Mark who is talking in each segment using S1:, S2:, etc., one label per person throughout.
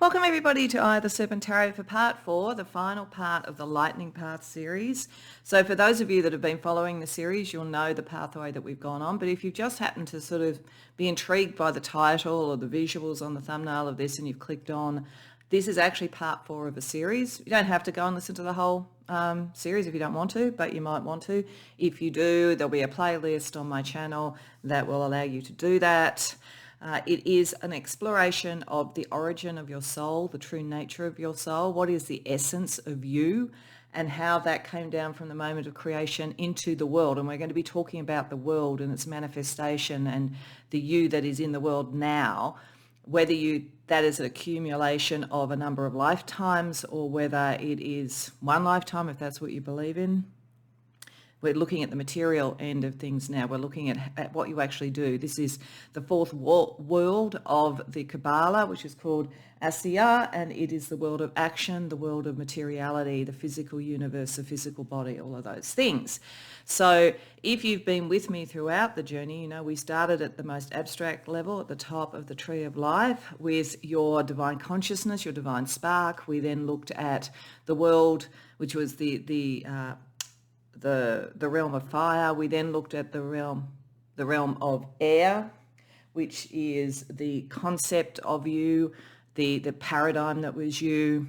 S1: Welcome everybody to the Serpent Tarot for part 4, the final part of the Lightning Path series. So for those of you that have been following the series, you'll know the pathway that we've gone on. But if you've just happened to sort of be intrigued by the title or the visuals on the thumbnail of this and you've clicked on, this is actually part 4 of a series. You don't have to go and listen to the whole series if you don't want to, but you might want to. If you do, there'll be a playlist on my channel that will allow you to do that. It is an exploration of the origin of your soul, the true nature of your soul, what is the essence of you, and how that came down from the moment of creation into the world. And we're going to be talking about the world and its manifestation and the you that is in the world now, whether that is an accumulation of a number of lifetimes or whether it is one lifetime, if that's what you believe in. We're looking at the material end of things now. We're looking at what you actually do. This is the fourth world of the Kabbalah, which is called Asiyyah, and it is the world of action, the world of materiality, the physical universe, the physical body, all of those things. So if you've been with me throughout the journey, you know, we started at the most abstract level at the top of the tree of life with your divine consciousness, your divine spark. We then looked at the world, which was the realm of fire. We then looked at the realm of air, which is the concept of you, the paradigm that was you.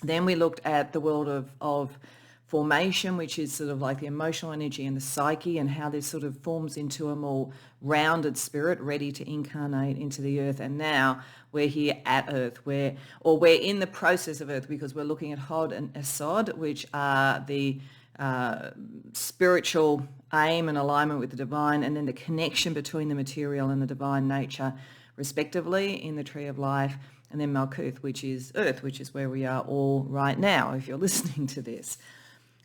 S1: Then we looked at the world of formation, which is sort of like the emotional energy and the psyche and how this sort of forms into a more rounded spirit ready to incarnate into the earth. And now we're here at earth, we're in the process of earth, because we're looking at Hod and Esod, which are the spiritual aim and alignment with the divine, and then the connection between the material and the divine nature respectively in the tree of life, and then Malkuth, which is earth, which is where we are all right now if you're listening to this.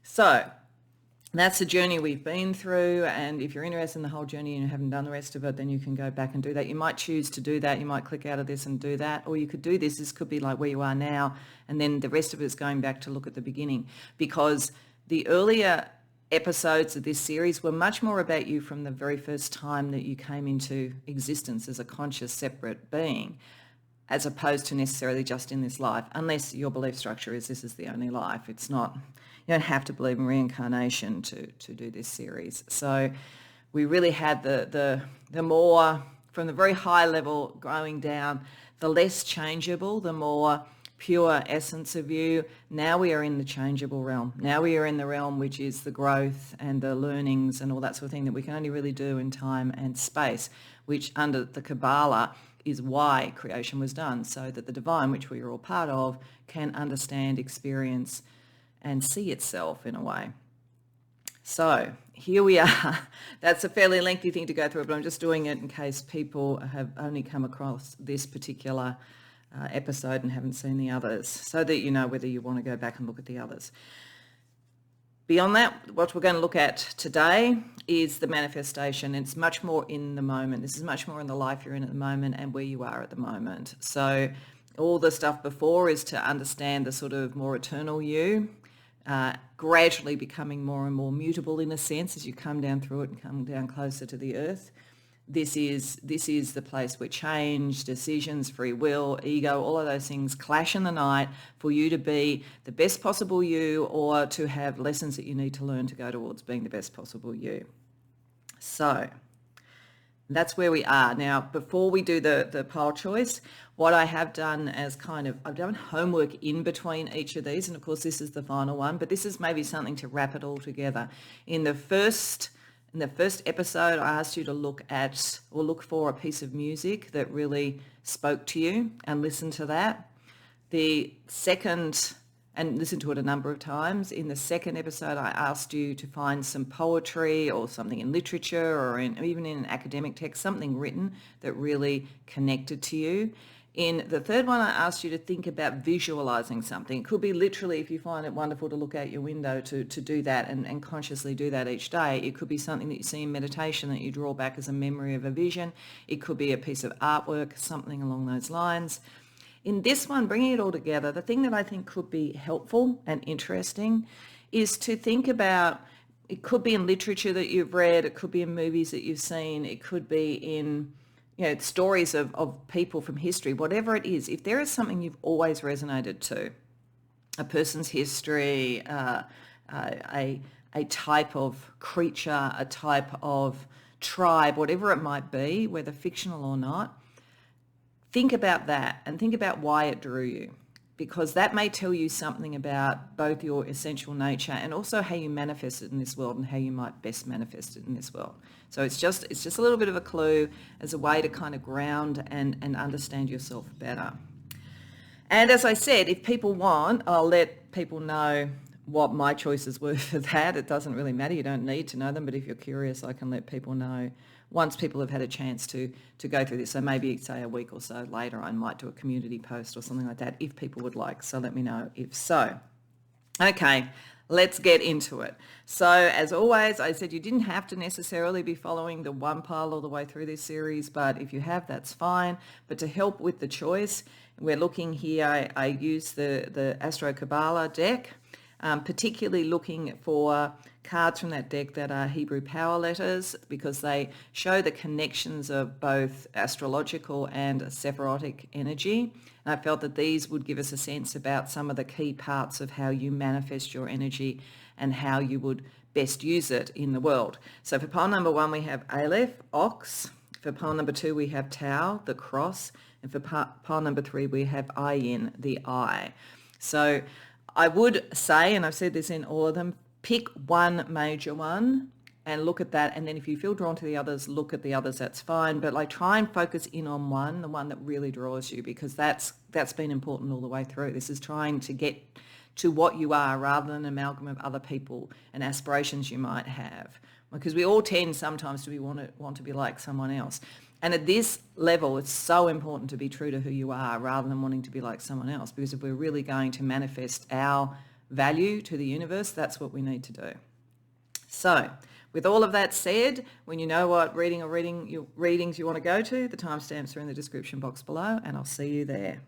S1: So that's the journey we've been through, and if you're interested in the whole journey and you haven't done the rest of it, then you can go back and do that. You might choose to do that. You might click out of this and do that, or you could do this. This could be like where you are now, and then the rest of it is going back to look at the beginning, because the earlier episodes of this series were much more about you from the very first time that you came into existence as a conscious, separate being, as opposed to necessarily just in this life, unless your belief structure is this is the only life. It's not, you don't have to believe in reincarnation to do this series. So we really had the more, from the very high level growing down, the less changeable, the more pure essence of you. Now we are in the changeable realm. Now we are in the realm which is the growth and the learnings and all that sort of thing that we can only really do in time and space, which under the Kabbalah is why creation was done, so that the divine, which we are all part of, can understand, experience, and see itself in a way. So here we are. That's a fairly lengthy thing to go through, but I'm just doing it in case people have only come across this particular episode and haven't seen the others, so that you know whether you want to go back and look at the others. Beyond that, what we're going to look at today is the manifestation. It's much more in the moment. This is much more in the life you're in at the moment and where you are at the moment. So all the stuff before is to understand the sort of more eternal you, gradually becoming more and more mutable in a sense as you come down through it and come down closer to the earth. This is the place where change, decisions, free will, ego, all of those things clash in the night for you to be the best possible you, or to have lessons that you need to learn to go towards being the best possible you. So that's where we are. Now, before we do the pile choice, what I have done as I've done homework in between each of these, and of course this is the final one, but this is maybe something to wrap it all together. In the first episode, I asked you to look for a piece of music that really spoke to you and listen to that. The second, and listen to it a number of times. In the second episode, I asked you to find some poetry or something in literature or even in an academic text, something written that really connected to you. In the third one, I asked you to think about visualizing something. It could be literally, if you find it wonderful to look out your window, to do that and consciously do that each day. It could be something that you see in meditation that you draw back as a memory of a vision. It could be a piece of artwork, something along those lines. In this one, bringing it all together, the thing that I think could be helpful and interesting is to think about, it could be in literature that you've read, it could be in movies that you've seen, it could be in stories of people from history, whatever it is, if there is something you've always resonated to, a person's history, a type of creature, a type of tribe, whatever it might be, whether fictional or not, think about that and think about why it drew you, because that may tell you something about both your essential nature and also how you manifest it in this world and how you might best manifest it in this world. So it's just a little bit of a clue as a way to kind of ground and understand yourself better. And as I said, if people want, I'll let people know what my choices were for that. It doesn't really matter. You don't need to know them, but if you're curious, I can let people know once people have had a chance to go through this. So maybe, say, a week or so later, I might do a community post or something like that if people would like. So let me know if so. Okay, let's get into it. So as always, I said you didn't have to necessarily be following the one pile all the way through this series, but if you have, that's fine. But to help with the choice, we're looking here, I use the Astro Kabbalah deck, particularly looking for cards from that deck that are Hebrew power letters, because they show the connections of both astrological and Sephirotic energy. And I felt that these would give us a sense about some of the key parts of how you manifest your energy and how you would best use it in the world. So for pile number 1, we have Aleph, ox. For pile number 2, we have Tau, the cross. And for pile number 3, we have Ayin, the eye. So I would say, and I've said this in all of them, pick one major one and look at that. And then if you feel drawn to the others, look at the others, that's fine. But like, try and focus in on one, the one that really draws you, because that's been important all the way through. This is trying to get to what you are rather than an amalgam of other people and aspirations you might have. Because we all tend sometimes to want to be like someone else. And at this level, it's so important to be true to who you are rather than wanting to be like someone else. Because if we're really going to manifest our value to the universe, that's what we need to do. So with all of that said, when you know what readings you want to go to, the timestamps are in the description box below, and I'll see you there.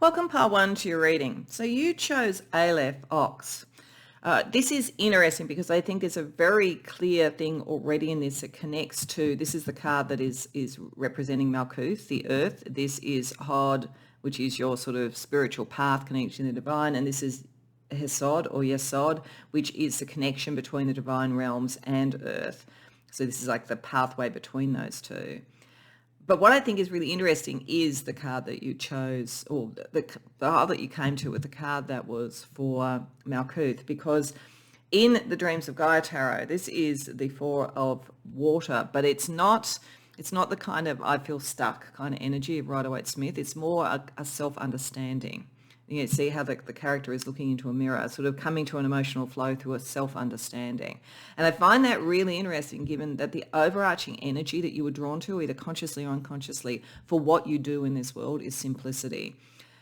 S1: Welcome, part 1, to your reading. So you chose Aleph, ox. This is interesting because I think there's a very clear thing already in this that connects to, this is the card that is representing Malkuth, the earth. This is Hod, which is your sort of spiritual path connection to the divine, and this is Hesod or Yesod, which is the connection between the divine realms and earth. So this is like the pathway between those two. But what I think is really interesting is the card that you chose, or the card that you came to with the card that was for Malkuth, because in the Dreams of Gaia Tarot, this is the 4 of water, but it's not the kind of I feel stuck kind of energy of Rider-Waite-Smith. It's more a self-understanding. You know, see how the character is looking into a mirror, sort of coming to an emotional flow through a self-understanding. And I find that really interesting, given that the overarching energy that you were drawn to, either consciously or unconsciously, for what you do in this world is simplicity.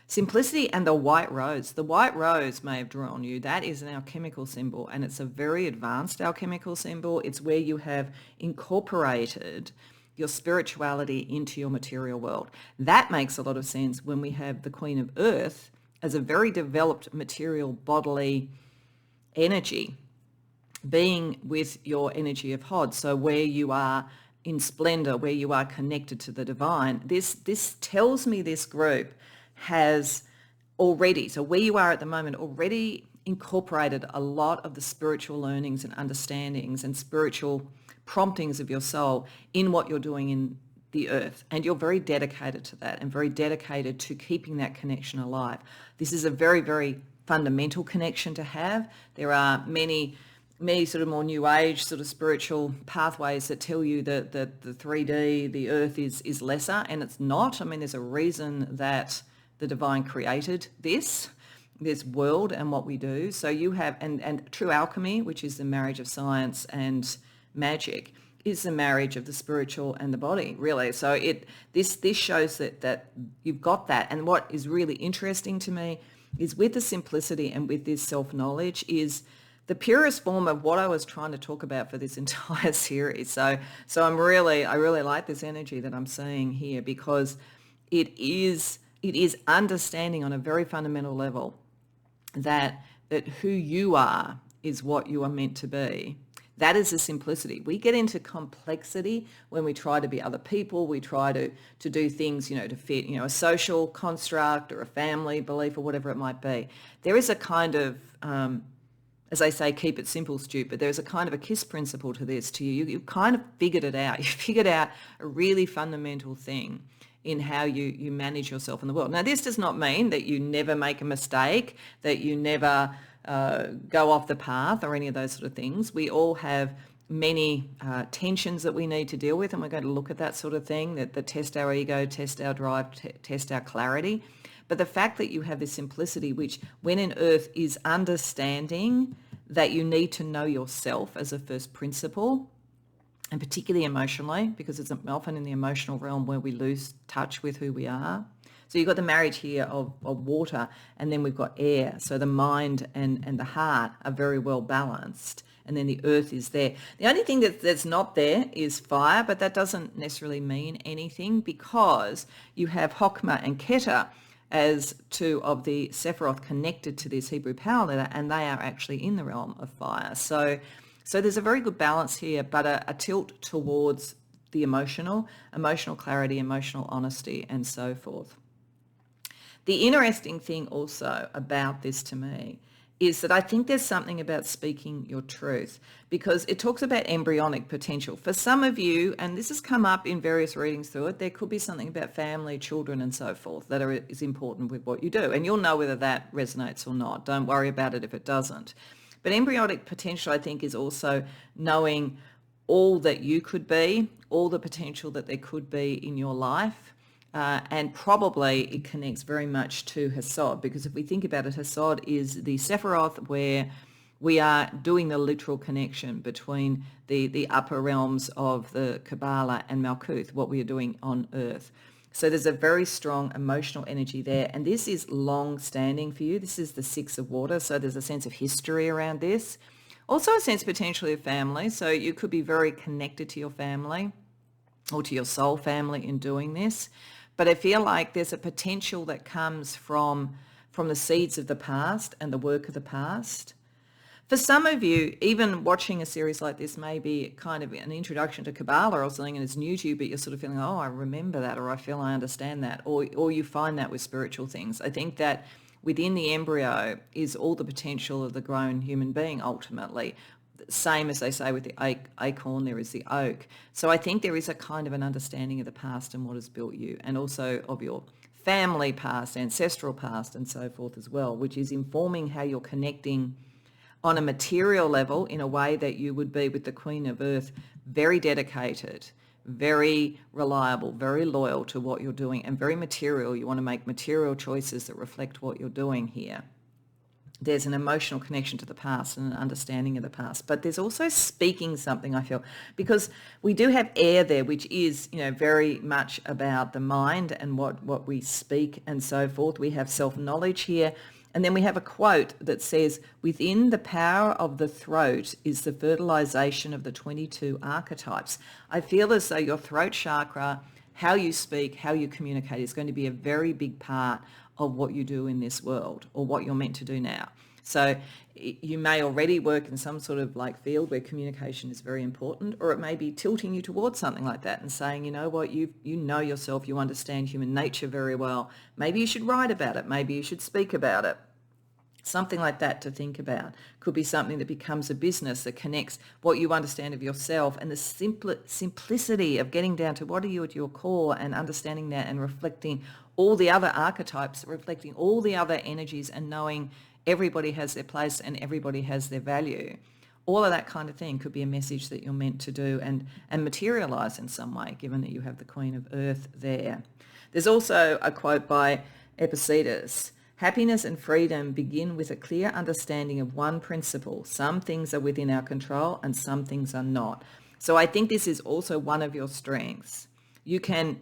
S1: Simplicity and the white rose. The white rose may have drawn you. That is an alchemical symbol, and it's a very advanced alchemical symbol. It's where you have incorporated your spirituality into your material world. That makes a lot of sense when we have the Queen of Earth as a very developed material bodily energy being with your energy of Hod. So where you are in splendor, where you are connected to the divine, this tells me this group has already, so where you are at the moment, already incorporated a lot of the spiritual learnings and understandings and spiritual promptings of your soul in what you're doing in the earth, and you're very dedicated to that and very dedicated to keeping that connection alive. This is a very, very fundamental connection to have. There are many sort of more new age sort of spiritual pathways that tell you that the 3D, the earth is lesser, and it's not. I mean, there's a reason that the divine created this world and what we do. So you have, and true alchemy, which is the marriage of science and magic, is the marriage of the spiritual and the body, really. So this shows that you've got that. And what is really interesting to me is with the simplicity and with this self-knowledge is the purest form of what I was trying to talk about for this entire series. So I really like this energy that I'm seeing here, because it is understanding on a very fundamental level that who you are is what you are meant to be. That is the simplicity. We get into complexity when we try to be other people. We try to do things, to fit, a social construct or a family belief or whatever it might be. There is a kind of, as they say, keep it simple, stupid. There's a kind of a KISS principle to this. You've kind of figured it out. You figured out a really fundamental thing in how you manage yourself in the world. Now, this does not mean that you never make a mistake, that you never go off the path or any of those sort of things. We all have many tensions that we need to deal with, and we're going to look at that sort of thing, that test our ego, test our drive, test our clarity. But the fact that you have this simplicity, which when in earth is understanding that you need to know yourself as a first principle, and particularly emotionally, because it's often in the emotional realm where we lose touch with who we are. So you've got the marriage here of water, and then we've got air. So the mind and the heart are very well balanced, and then the earth is there. The only thing that's not there is fire, but that doesn't necessarily mean anything, because you have Hokmah and Kether as two of the Sephiroth connected to this Hebrew power letter, and they are actually in the realm of fire. So there's a very good balance here, but a tilt towards the emotional clarity, emotional honesty, and so forth. The interesting thing also about this to me is that I think there's something about speaking your truth, because it talks about embryonic potential. For some of you, and this has come up in various readings through it, there could be something about family, children, and so forth that is important with what you do. And you'll know whether that resonates or not. Don't worry about it if it doesn't. But embryonic potential, I think, is also knowing all that you could be, all the potential that there could be in your life. And probably it connects very much to Hasod, because if we think about it, Hasod is the Sephiroth where we are doing the literal connection between the upper realms of the Kabbalah and Malkuth, what we are doing on earth. So there's a very strong emotional energy there. And this is long-standing for you. This is the 6 of water. So there's a sense of history around this. Also a sense potentially of family. So you could be very connected to your family or to your soul family in doing this. But I feel like there's a potential that comes from the seeds of the past and the work of the past. For some of you, even watching a series like this may be kind of an introduction to Kabbalah or something, and it's new to you, but you're sort of feeling, oh, I remember that, or I feel I understand that, or you find that with spiritual things. I think that within the embryo is all the potential of the grown human being ultimately. Same as they say with the acorn, there is the oak. So I think there is a kind of an understanding of the past and what has built you, and also of your family past, ancestral past, and so forth as well, which is informing how you're connecting on a material level in a way that you would be with the Queen of Earth, very dedicated, very reliable, very loyal to what you're doing, and very material. You want to make material choices that reflect what you're doing here. There's an emotional connection to the past and an understanding of the past, but there's also speaking something, I feel, because we do have air there, which is, very much about the mind and what we speak and so forth. We have self-knowledge here. And then we have a quote that says, within the power of the throat is the fertilization of the 22 archetypes. I feel as though your throat chakra, how you speak, how you communicate is going to be a very big part of what you do in this world, or what you're meant to do now. So you may already work in some sort of field where communication is very important, or it may be tilting you towards something like that and saying, you know what, you know yourself, you understand human nature very well. Maybe you should write about it. Maybe you should speak about it. Something like that to think about. Could be something that becomes a business that connects what you understand of yourself and the simplicity of getting down to what are you at your core, and understanding that and reflecting all the other archetypes, reflecting all the other energies, and knowing everybody has their place and everybody has their value. All of that kind of thing could be a message that you're meant to do and materialize in some way, given that you have the Queen of Earth there. There's also a quote by Epictetus. Happiness and freedom begin with a clear understanding of one principle. Some things are within our control and some things are not. So I think this is also one of your strengths. You can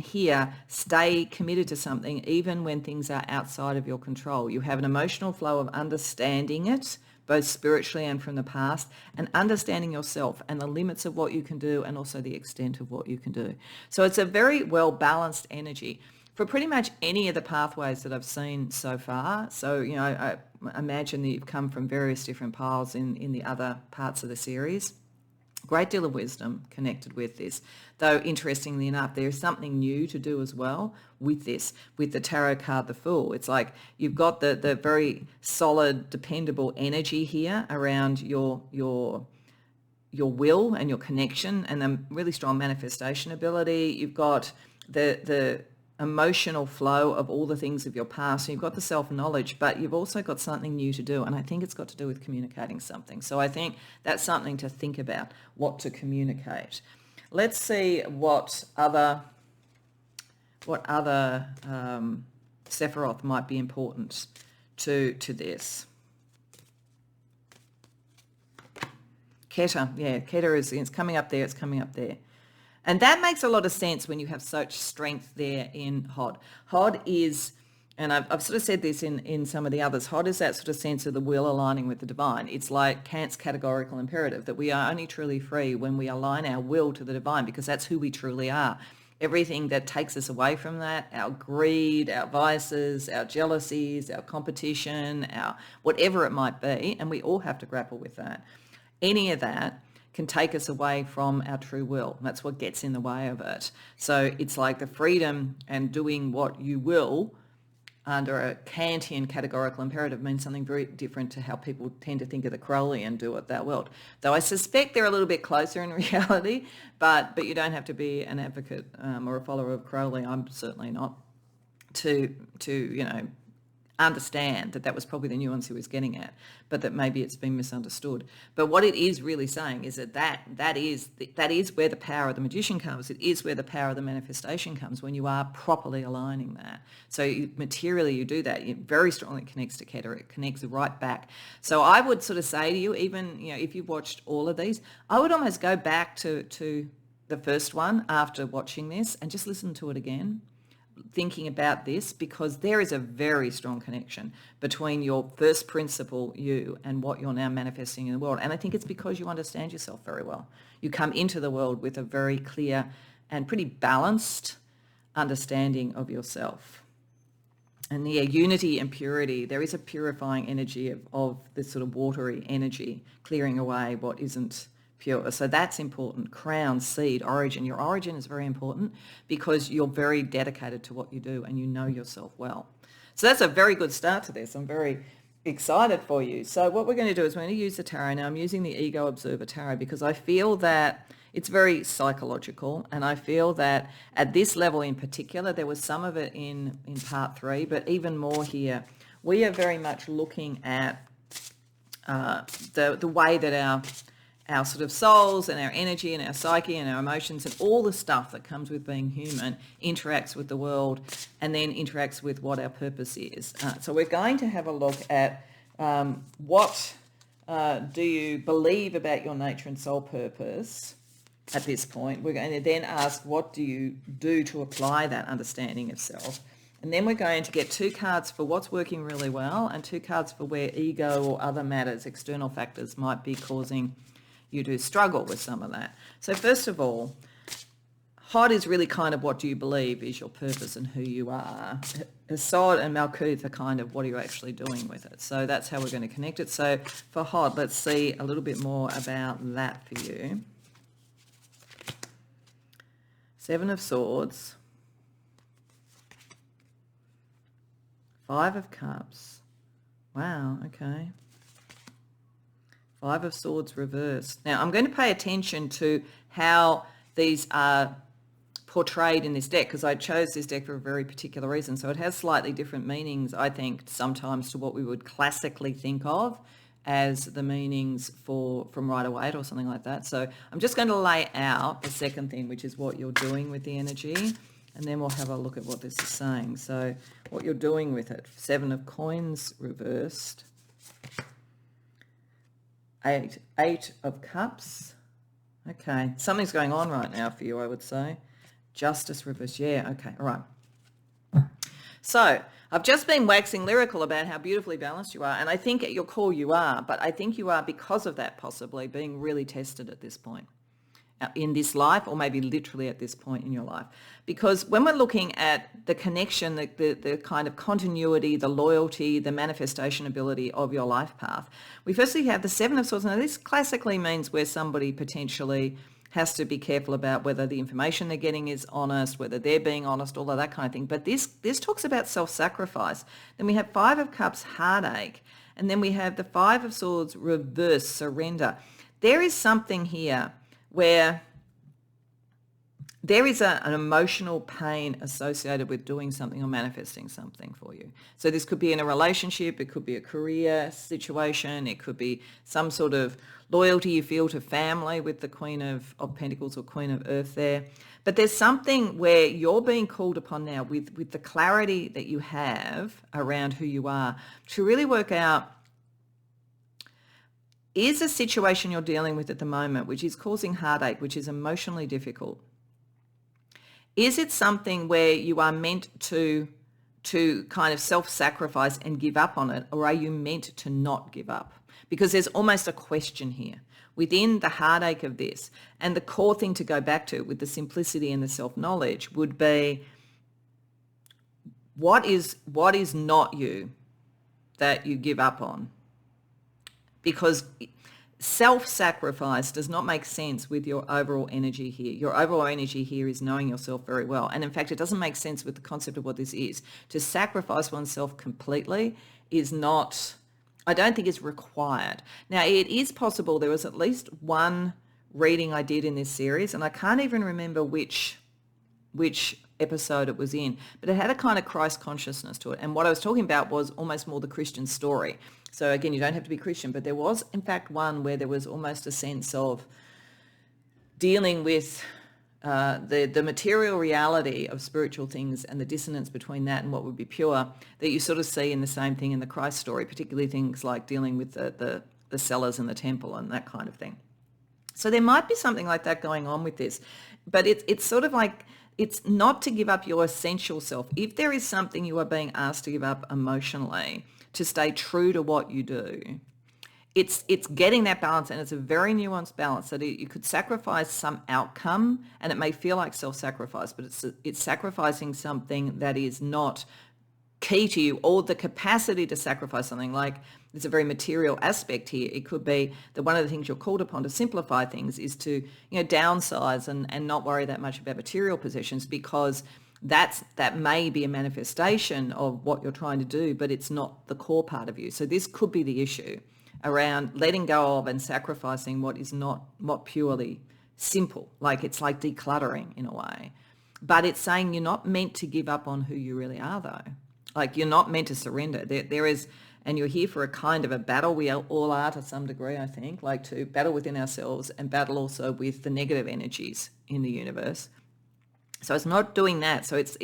S1: here stay committed to something even when things are outside of your control. You have an emotional flow of understanding it, both spiritually and from the past, and understanding yourself and the limits of what you can do and also the extent of what you can do. So it's a very well balanced energy. for pretty much any of the pathways that I've seen so far. So, I imagine that you've come from various different piles in the other parts of the series. Great deal of wisdom connected with this. Though, interestingly enough, there is something new to do as well with this, with the tarot card, the Fool. It's like you've got the very solid, dependable energy here around your will and your connection, and the really strong manifestation ability. You've got the emotional flow of all the things of your past. You've got the self-knowledge, but you've also got something new to do, and I think it's got to do with communicating something. So I think that's something to think about, what to communicate. Let's see what other Sephiroth might be important to this. Kether, yeah, Kether it's coming up there, it's coming up there. And that makes a lot of sense when you have such strength there in Hod. Hod is, and I've sort of said this in some of the others, Hod is that sort of sense of the will aligning with the divine. It's like Kant's categorical imperative, that we are only truly free when we align our will to the divine, because that's who we truly are. Everything that takes us away from that, our greed, our vices, our jealousies, our competition, our whatever it might be, and we all have to grapple with that. Any of that can take us away from our true will. That's what gets in the way of it. So it's like the freedom and doing what you will under a Kantian categorical imperative means something very different to how people tend to think of the Crowleyan do what thou wilt. Though I suspect they're a little bit closer in reality, but you don't have to be an advocate or a follower of Crowley. I'm certainly not, to understand that was probably the nuance he was getting at, but that maybe it's been misunderstood. But what it is really saying is that is where the power of the magician comes. It is where the power of the manifestation comes, when you are properly aligning that. So materially you do that. It very strongly connects to Kether. It connects right back. So I would sort of say to you, even if you've watched all of these, I would almost go back to the first one after watching this and just listen to it again, thinking about this, because there is a very strong connection between your first principle, you, and what you're now manifesting in the world. And I think it's because you understand yourself very well. You come into the world with a very clear and pretty balanced understanding of yourself. And the unity and purity, there is a purifying energy of this sort of watery energy, clearing away what isn't pure. So that's important. Crown, seed, origin. Your origin is very important because you're very dedicated to what you do and you know yourself well. So that's a very good start to this. I'm very excited for you. So what we're going to do is we're going to use the tarot. Now I'm using the Ego Observer Tarot because I feel that it's very psychological, and I feel that at this level in particular, there was some of it in part 3, but even more here, we are very much looking at the way that our sort of souls and our energy and our psyche and our emotions and all the stuff that comes with being human interacts with the world and then interacts with what our purpose is. So we're going to have a look at what do you believe about your nature and soul purpose at this point. We're going to then ask, what do you do to apply that understanding of self? And then we're going to get 2 cards for what's working really well and 2 cards for where ego or other matters, external factors, might be causing you to struggle with some of that. So first of all, Hod is really kind of what do you believe is your purpose and who you are. Asiyyah and Malkuth are kind of what are you actually doing with it. So that's how we're going to connect it. So for Hod, let's see a little bit more about that for you. 7 of Swords, 5 of Cups. Wow, okay. 5 of Swords reversed. Now, I'm going to pay attention to how these are portrayed in this deck, because I chose this deck for a very particular reason. So it has slightly different meanings, I think, sometimes to what we would classically think of as the meanings from Rider-Waite or something like that. So I'm just going to lay out the second thing, which is what you're doing with the energy, and then we'll have a look at what this is saying. So what you're doing with it. 7 of Coins reversed. 8 of Cups. Okay, something's going on right now for you, I would say. Justice reversed. Yeah, okay, all right. So I've just been waxing lyrical about how beautifully balanced you are, and I think at your core you are, but I think you are, because of that, possibly being really tested at this point. in this life, or maybe literally at this point in your life. Because when we're looking at the connection, the kind of continuity, the loyalty, the manifestation ability of your life path, we firstly have the Seven of Swords. Now this classically means where somebody potentially has to be careful about whether the information they're getting is honest, whether they're being honest, all of that kind of thing. But this talks about self-sacrifice. Then we have Five of Cups, heartache. And then we have the Five of Swords, reverse, surrender. There is something here where there is an emotional pain associated with doing something or manifesting something for you. So this could be in a relationship, it could be a career situation, it could be some sort of loyalty you feel to family with the Queen of Pentacles or Queen of Earth there. But there's something where you're being called upon now with the clarity that you have around who you are to really work out, is a situation you're dealing with at the moment, which is causing heartache, which is emotionally difficult, is it something where you are meant to kind of self-sacrifice and give up on it, or are you meant to not give up? Because there's almost a question here within the heartache of this. And the core thing to go back to with the simplicity and the self-knowledge would be, what is not you that you give up on? Because self-sacrifice does not make sense with your overall energy here. Your overall energy here is knowing yourself very well. And in fact, it doesn't make sense with the concept of what this is. To sacrifice oneself completely is not, I don't think it's required. Now, it is possible. There was at least one reading I did in this series, and I can't even remember which episode it was in, but it had a kind of Christ consciousness to it. And what I was talking about was almost more the Christian story. So again, you don't have to be Christian, but there was in fact one where there was almost a sense of dealing with the material reality of spiritual things and the dissonance between that and what would be pure, that you sort of see in the same thing in the Christ story, particularly things like dealing with the sellers in the temple and that kind of thing. So there might be something like that going on with this, but it's sort of like, it's not to give up your essential self. If there is something you are being asked to give up emotionally to stay true to what you do, it's getting that balance, and it's a very nuanced balance that you could sacrifice some outcome, and it may feel like self-sacrifice, but it's sacrificing something that is not key to you, or the capacity to sacrifice something. Like, there's a very material aspect here. It could be that one of the things you're called upon to simplify things is to, downsize and not worry that much about material possessions, because that may be a manifestation of what you're trying to do, but it's not the core part of you. So this could be the issue around letting go of and sacrificing what is not purely simple. Like, it's like decluttering in a way, but it's saying you're not meant to give up on who you really are, though. Like, you're not meant to surrender. There is, and you're here for a kind of a battle. We all are to some degree, I think, like to battle within ourselves and battle also with the negative energies in the universe. So it's not doing that. So it's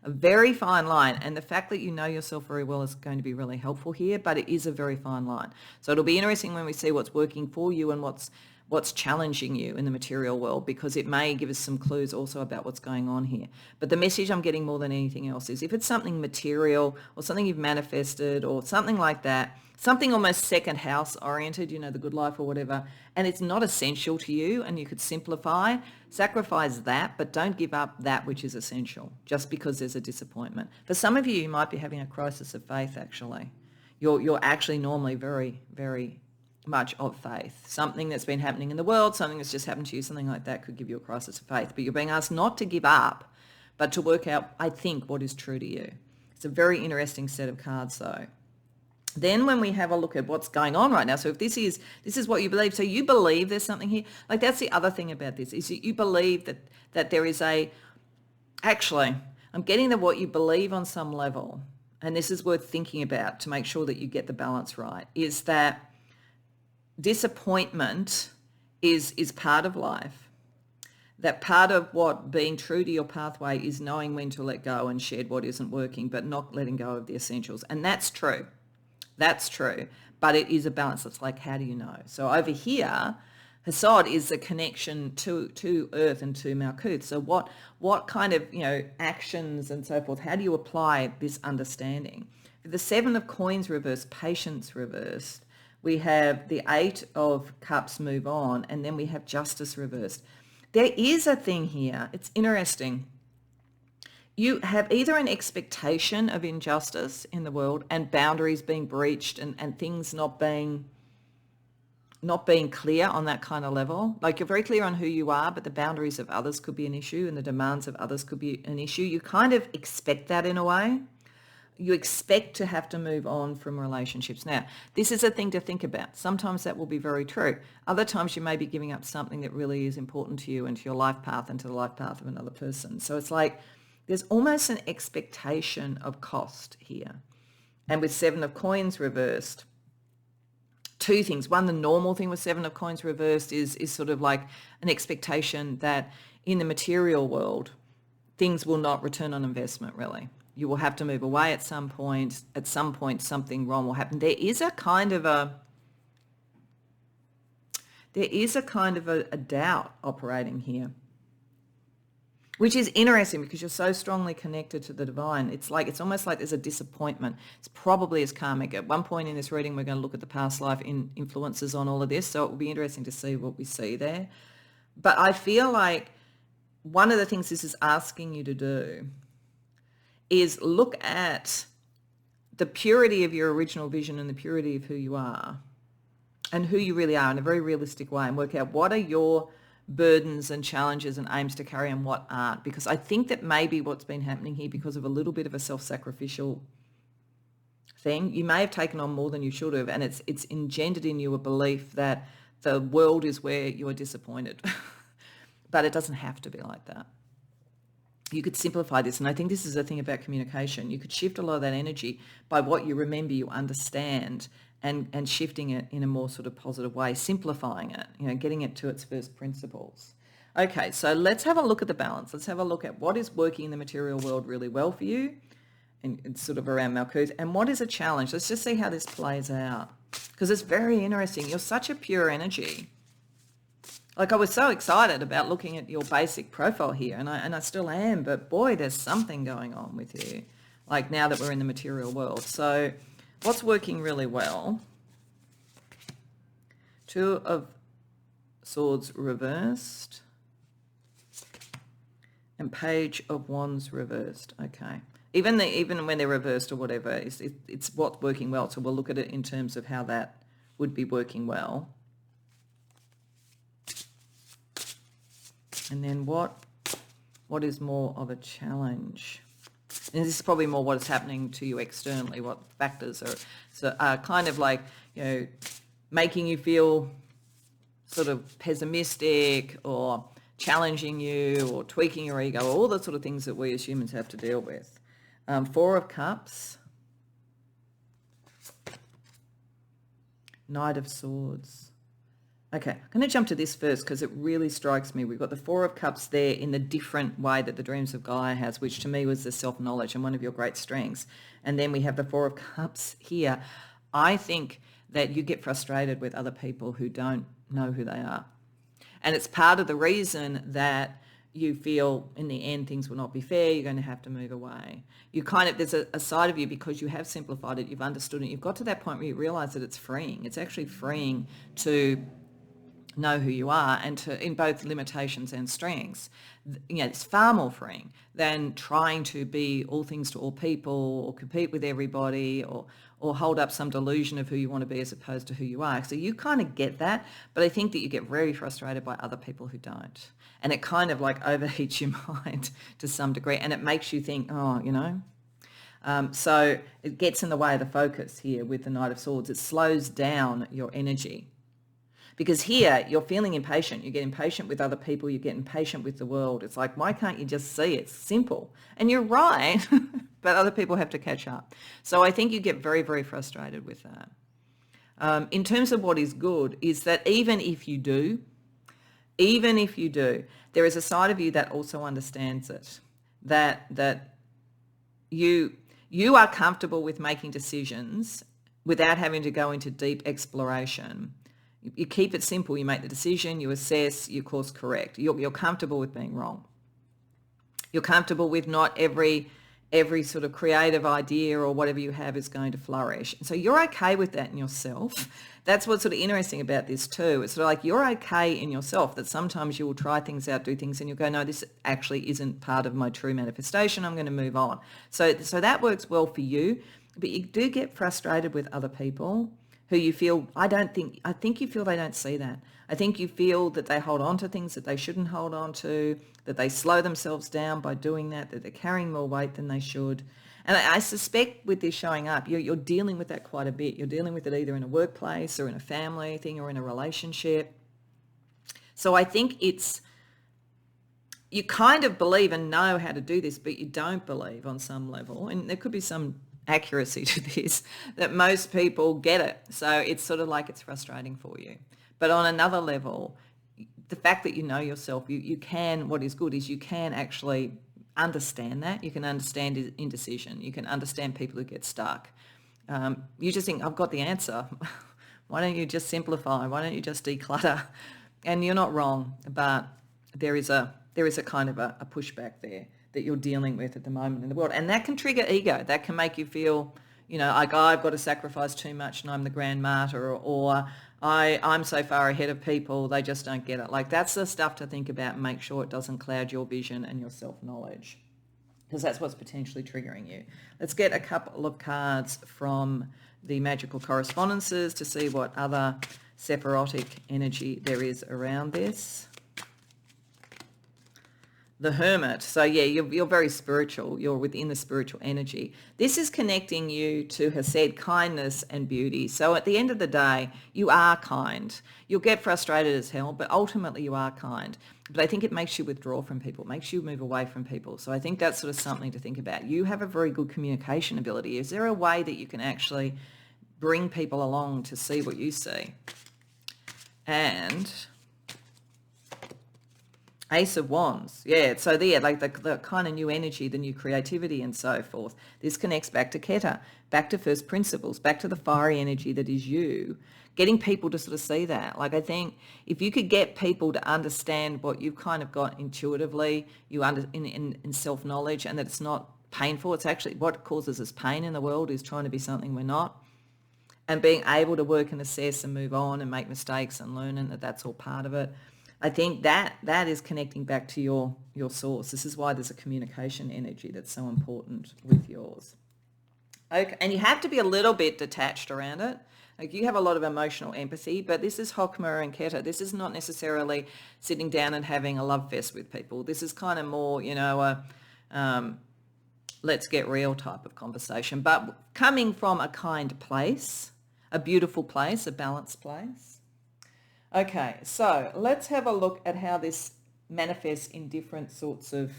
S1: a very fine line. And the fact that you know yourself very well is going to be really helpful here, but it is a very fine line. So it'll be interesting when we see what's working for you and what's challenging you in the material world, because it may give us some clues also about what's going on here. But the message I'm getting more than anything else is, if it's something material or something you've manifested or something like that, something almost second house oriented, the good life or whatever, and it's not essential to you and you could sacrifice that, but don't give up that which is essential just because there's a disappointment. For some of you might be having a crisis of faith, actually. You're actually normally very, very much of faith. Something that's been happening in the world, something that's just happened to you, something like that could give you a crisis of faith. But you're being asked not to give up, but to work out, I think, what is true to you. It's a very interesting set of cards, though. Then when we have a look at what's going on right now, so if this is what you believe, so you believe there's something here, like that's the other thing about this, is you believe that there is actually, I'm getting that what you believe on some level, and this is worth thinking about to make sure that you get the balance right, is that disappointment is part of life. That part of what being true to your pathway is knowing when to let go and shed what isn't working, but not letting go of the essentials. And that's true. That's true. But it is a balance. It's like, how do you know? So over here, Asiyyah is the connection to Earth and to Malkuth. So what kind of, actions and so forth, how do you apply this understanding? The Seven of Coins reversed, patience reversed. We have the Eight of Cups, move on, and then we have Justice reversed. There is a thing here. It's interesting. You have either an expectation of injustice in the world and boundaries being breached and things not being clear on that kind of level. Like you're very clear on who you are, but the boundaries of others could be an issue and the demands of others could be an issue. You kind of expect that in a way. You expect to have to move on from relationships. Now, this is a thing to think about. Sometimes that will be very true. Other times you may be giving up something that really is important to you and to your life path and to the life path of another person. So it's like there's almost an expectation of cost here. And with Seven of Coins reversed, two things. One, the normal thing with Seven of Coins reversed is sort of like an expectation that in the material world, things will not return on investment, really. You will have to move away at some point. At some point, something wrong will happen. There is a kind of a doubt operating here, which is interesting because you're so strongly connected to the divine. It's almost like there's a disappointment. It's probably as karmic. At one point in this reading, we're going to look at the past life influences on all of this. So it will be interesting to see what we see there. But I feel like one of the things this is asking you to do is look at the purity of your original vision and the purity of who you are and who you really are in a very realistic way and work out what are your burdens and challenges and aims to carry and what aren't. Because I think that maybe what's been happening here because of a little bit of a self-sacrificial thing, you may have taken on more than you should have, and it's engendered in you a belief that the world is where you are disappointed. But it doesn't have to be like that. You could simplify this, and I think this is the thing about communication. You could shift a lot of that energy by what you remember, you understand, and shifting it in a more sort of positive way, simplifying it, getting it to its first principles. Okay, so let's have a look at the balance. Let's have a look at what is working in the material world really well for you, and it's sort of around Malkuth, and what is a challenge. Let's just see how this plays out, because it's very interesting. You're such a pure energy. Like I was so excited about looking at your basic profile here, and I still am, but boy, there's something going on with you, like now that we're in the material world. So what's working really well? Two of Swords reversed and Page of Wands reversed. Okay. Even when they're reversed or whatever, it's what's working well. So we'll look at it in terms of how that would be working well. And then what is more of a challenge? And this is probably more what is happening to you externally, what factors are kind of like, making you feel sort of pessimistic or challenging you or tweaking your ego, all the sort of things that we as humans have to deal with. Four of Cups, Knight of Swords. Okay, I'm going to jump to this first because it really strikes me. We've got the Four of Cups there in the different way that the Dreams of Gaia has, which to me was the self-knowledge and one of your great strengths. And then we have the Four of Cups here. I think that you get frustrated with other people who don't know who they are. And it's part of the reason that you feel in the end things will not be fair, you're going to have to move away. There's a side of you, because you have simplified it, you've understood it, you've got to that point where you realize that it's freeing. It's actually freeing to know who you are, and to, in both limitations and strengths. It's far more freeing than trying to be all things to all people or compete with everybody or hold up some delusion of who you want to be as opposed to who you are. So you kind of get that, but I think that you get very frustrated by other people who don't. And it kind of like overheats your mind to some degree, and it makes you think, so it gets in the way of the focus here with the Knight of Swords. It slows down your energy. Because here you're feeling impatient. You get impatient with other people. You get impatient with the world. It's like, why can't you just see? It's simple. And you're right, but other people have to catch up. So I think you get very, very frustrated with that. In terms of what is good is that even if you do, there is a side of you that also understands it, that you are comfortable with making decisions without having to go into deep exploration. You keep it simple. You make the decision, you assess, you course correct. You're comfortable with being wrong. You're comfortable with not every every sort of creative idea or whatever you have is going to flourish. And so you're okay with that in yourself. That's what's sort of interesting about this too. It's sort of like you're okay in yourself that sometimes you will try things out, do things, and you'll go, no, this actually isn't part of my true manifestation. I'm going to move on. So that works well for you, but you do get frustrated with other people who you feel, I think you feel they don't see that. I think you feel that they hold on to things that they shouldn't hold on to, that they slow themselves down by doing that they're carrying more weight than they should. And I suspect with this showing up, you're dealing with that quite a bit. You're dealing with it either in a workplace or in a family thing or in a relationship. So I think you kind of believe and know how to do this, but you don't believe on some level. And there could be some accuracy to this, that most people get it. So it's sort of like it's frustrating for you. But on another level, the fact that you know yourself, you can, what is good is you can actually understand that. You can understand indecision. You can understand people who get stuck. You just think, I've got the answer. Why don't you just simplify? Why don't you just declutter? And you're not wrong, but there is a kind of a pushback there that you're dealing with at the moment in the world. And that can trigger ego. That can make you feel, like I've got to sacrifice too much and I'm the grand martyr, or I'm so far ahead of people, they just don't get it. Like that's the stuff to think about and make sure it doesn't cloud your vision and your self-knowledge, because that's what's potentially triggering you. Let's get a couple of cards from the magical correspondences to see what other Sephirotic energy there is around this. The Hermit. So yeah, you're very spiritual. You're within the spiritual energy. This is connecting you to Hesed, kindness and beauty. So at the end of the day, you are kind. You'll get frustrated as hell, but ultimately you are kind. But I think it makes you withdraw from people, makes you move away from people. So I think that's sort of something to think about. You have a very good communication ability. Is there a way that you can actually bring people along to see what you see? And Ace of Wands. Yeah, so there, like the kind of new energy, the new creativity and so forth. This connects back to Kether, back to first principles, back to the fiery energy that is you. Getting people to sort of see that. Like I think if you could get people to understand what you've kind of got intuitively, in self-knowledge, and that it's not painful, it's actually what causes us pain in the world is trying to be something we're not. And being able to work and assess and move on and make mistakes and learn, and that's all part of it. I think that is connecting back to your source. This is why there's a communication energy that's so important with yours. Okay, and you have to be a little bit detached around it. Like you have a lot of emotional empathy, but this is Hokmah and Kether. This is not necessarily sitting down and having a love fest with people. This is kind of more, let's get real type of conversation, but coming from a kind place, a beautiful place, a balanced place. Okay, so let's have a look at how this manifests in different sorts of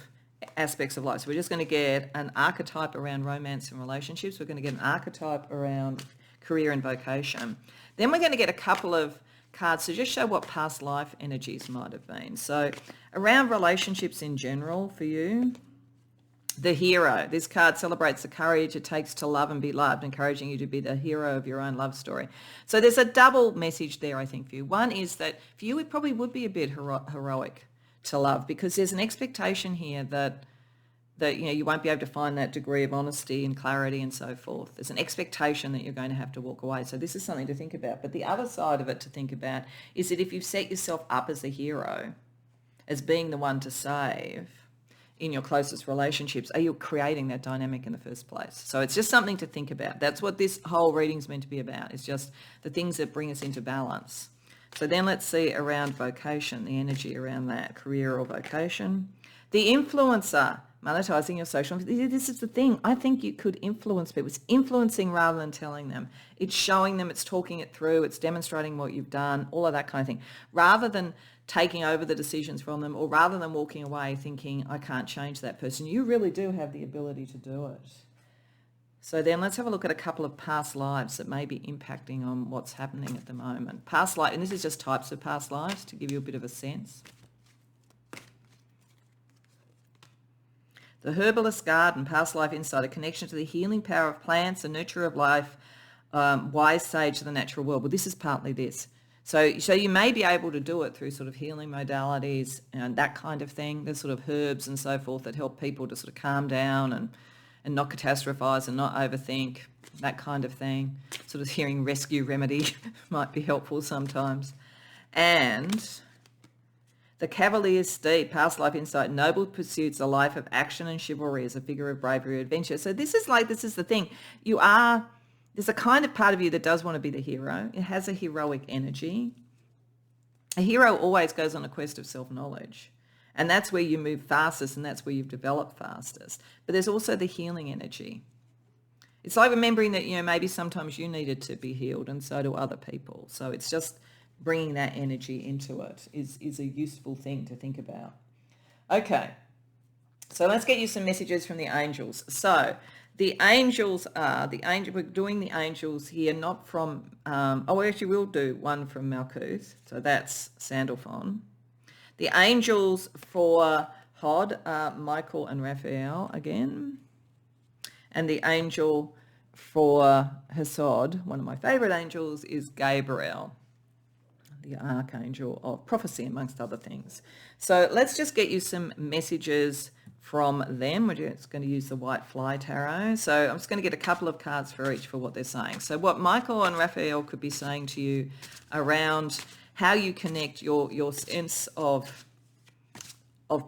S1: aspects of life. So we're just going to get an archetype around romance and relationships. We're going to get an archetype around career and vocation. Then we're going to get a couple of cards to just show what past life energies might have been. So around relationships in general for you, the hero. This card celebrates the courage it takes to love and be loved, encouraging you to be the hero of your own love story. So there's a double message there, I think, for you. One is that for you, it probably would be a bit heroic to love, because there's an expectation here that you won't be able to find that degree of honesty and clarity and so forth. There's an expectation that you're going to have to walk away. So this is something to think about. But the other side of it to think about is that if you've set yourself up as the hero, as being the one to save, in your closest relationships, are you creating that dynamic in the first place? So it's just something to think about. That's what this whole reading's meant to be about. It's just the things that bring us into balance. So then let's see around vocation, the energy around that, career or vocation. The influencer, monetizing your social. This is the thing. I think you could influence people. It's influencing rather than telling them. It's showing them, it's talking it through, it's demonstrating what you've done, all of that kind of thing. Rather than taking over the decisions from them, or rather than walking away thinking, I can't change that person. You really do have the ability to do it. So then let's have a look at a couple of past lives that may be impacting on what's happening at the moment. Past life, and this is just types of past lives to give you a bit of a sense. The Herbalist Garden, past life insight, a connection to the healing power of plants, the nurture of life, wise sage of the natural world. Well, this is partly this. So you may be able to do it through sort of healing modalities and that kind of thing. There's sort of herbs and so forth that help people to sort of calm down and not catastrophize and not overthink, that kind of thing. Sort of hearing rescue remedy might be helpful sometimes. And the Cavalier's steed, past life insight, noble pursuits, a life of action and chivalry as a figure of bravery or adventure. So this is the thing. There's a kind of part of you that does want to be the hero. It has a heroic energy. A hero always goes on a quest of self-knowledge. And that's where you move fastest, and that's where you've developed fastest. But there's also the healing energy. It's like remembering that, maybe sometimes you needed to be healed, and so do other people. So it's just bringing that energy into it is a useful thing to think about. Okay, so let's get you some messages from the angels. So the angels are, we're doing the angels here, not from, we actually will do one from Malkuth. So that's Sandalphon. The angels for Hod are Michael and Raphael again. And the angel for Hesod, one of my favorite angels, is Gabriel, the archangel of prophecy, amongst other things. So let's just get you some messages from them. We're just going to use the White Fly Tarot. So I'm just going to get a couple of cards for each for what they're saying. So what Michael and Raphael could be saying to you around how you connect your sense of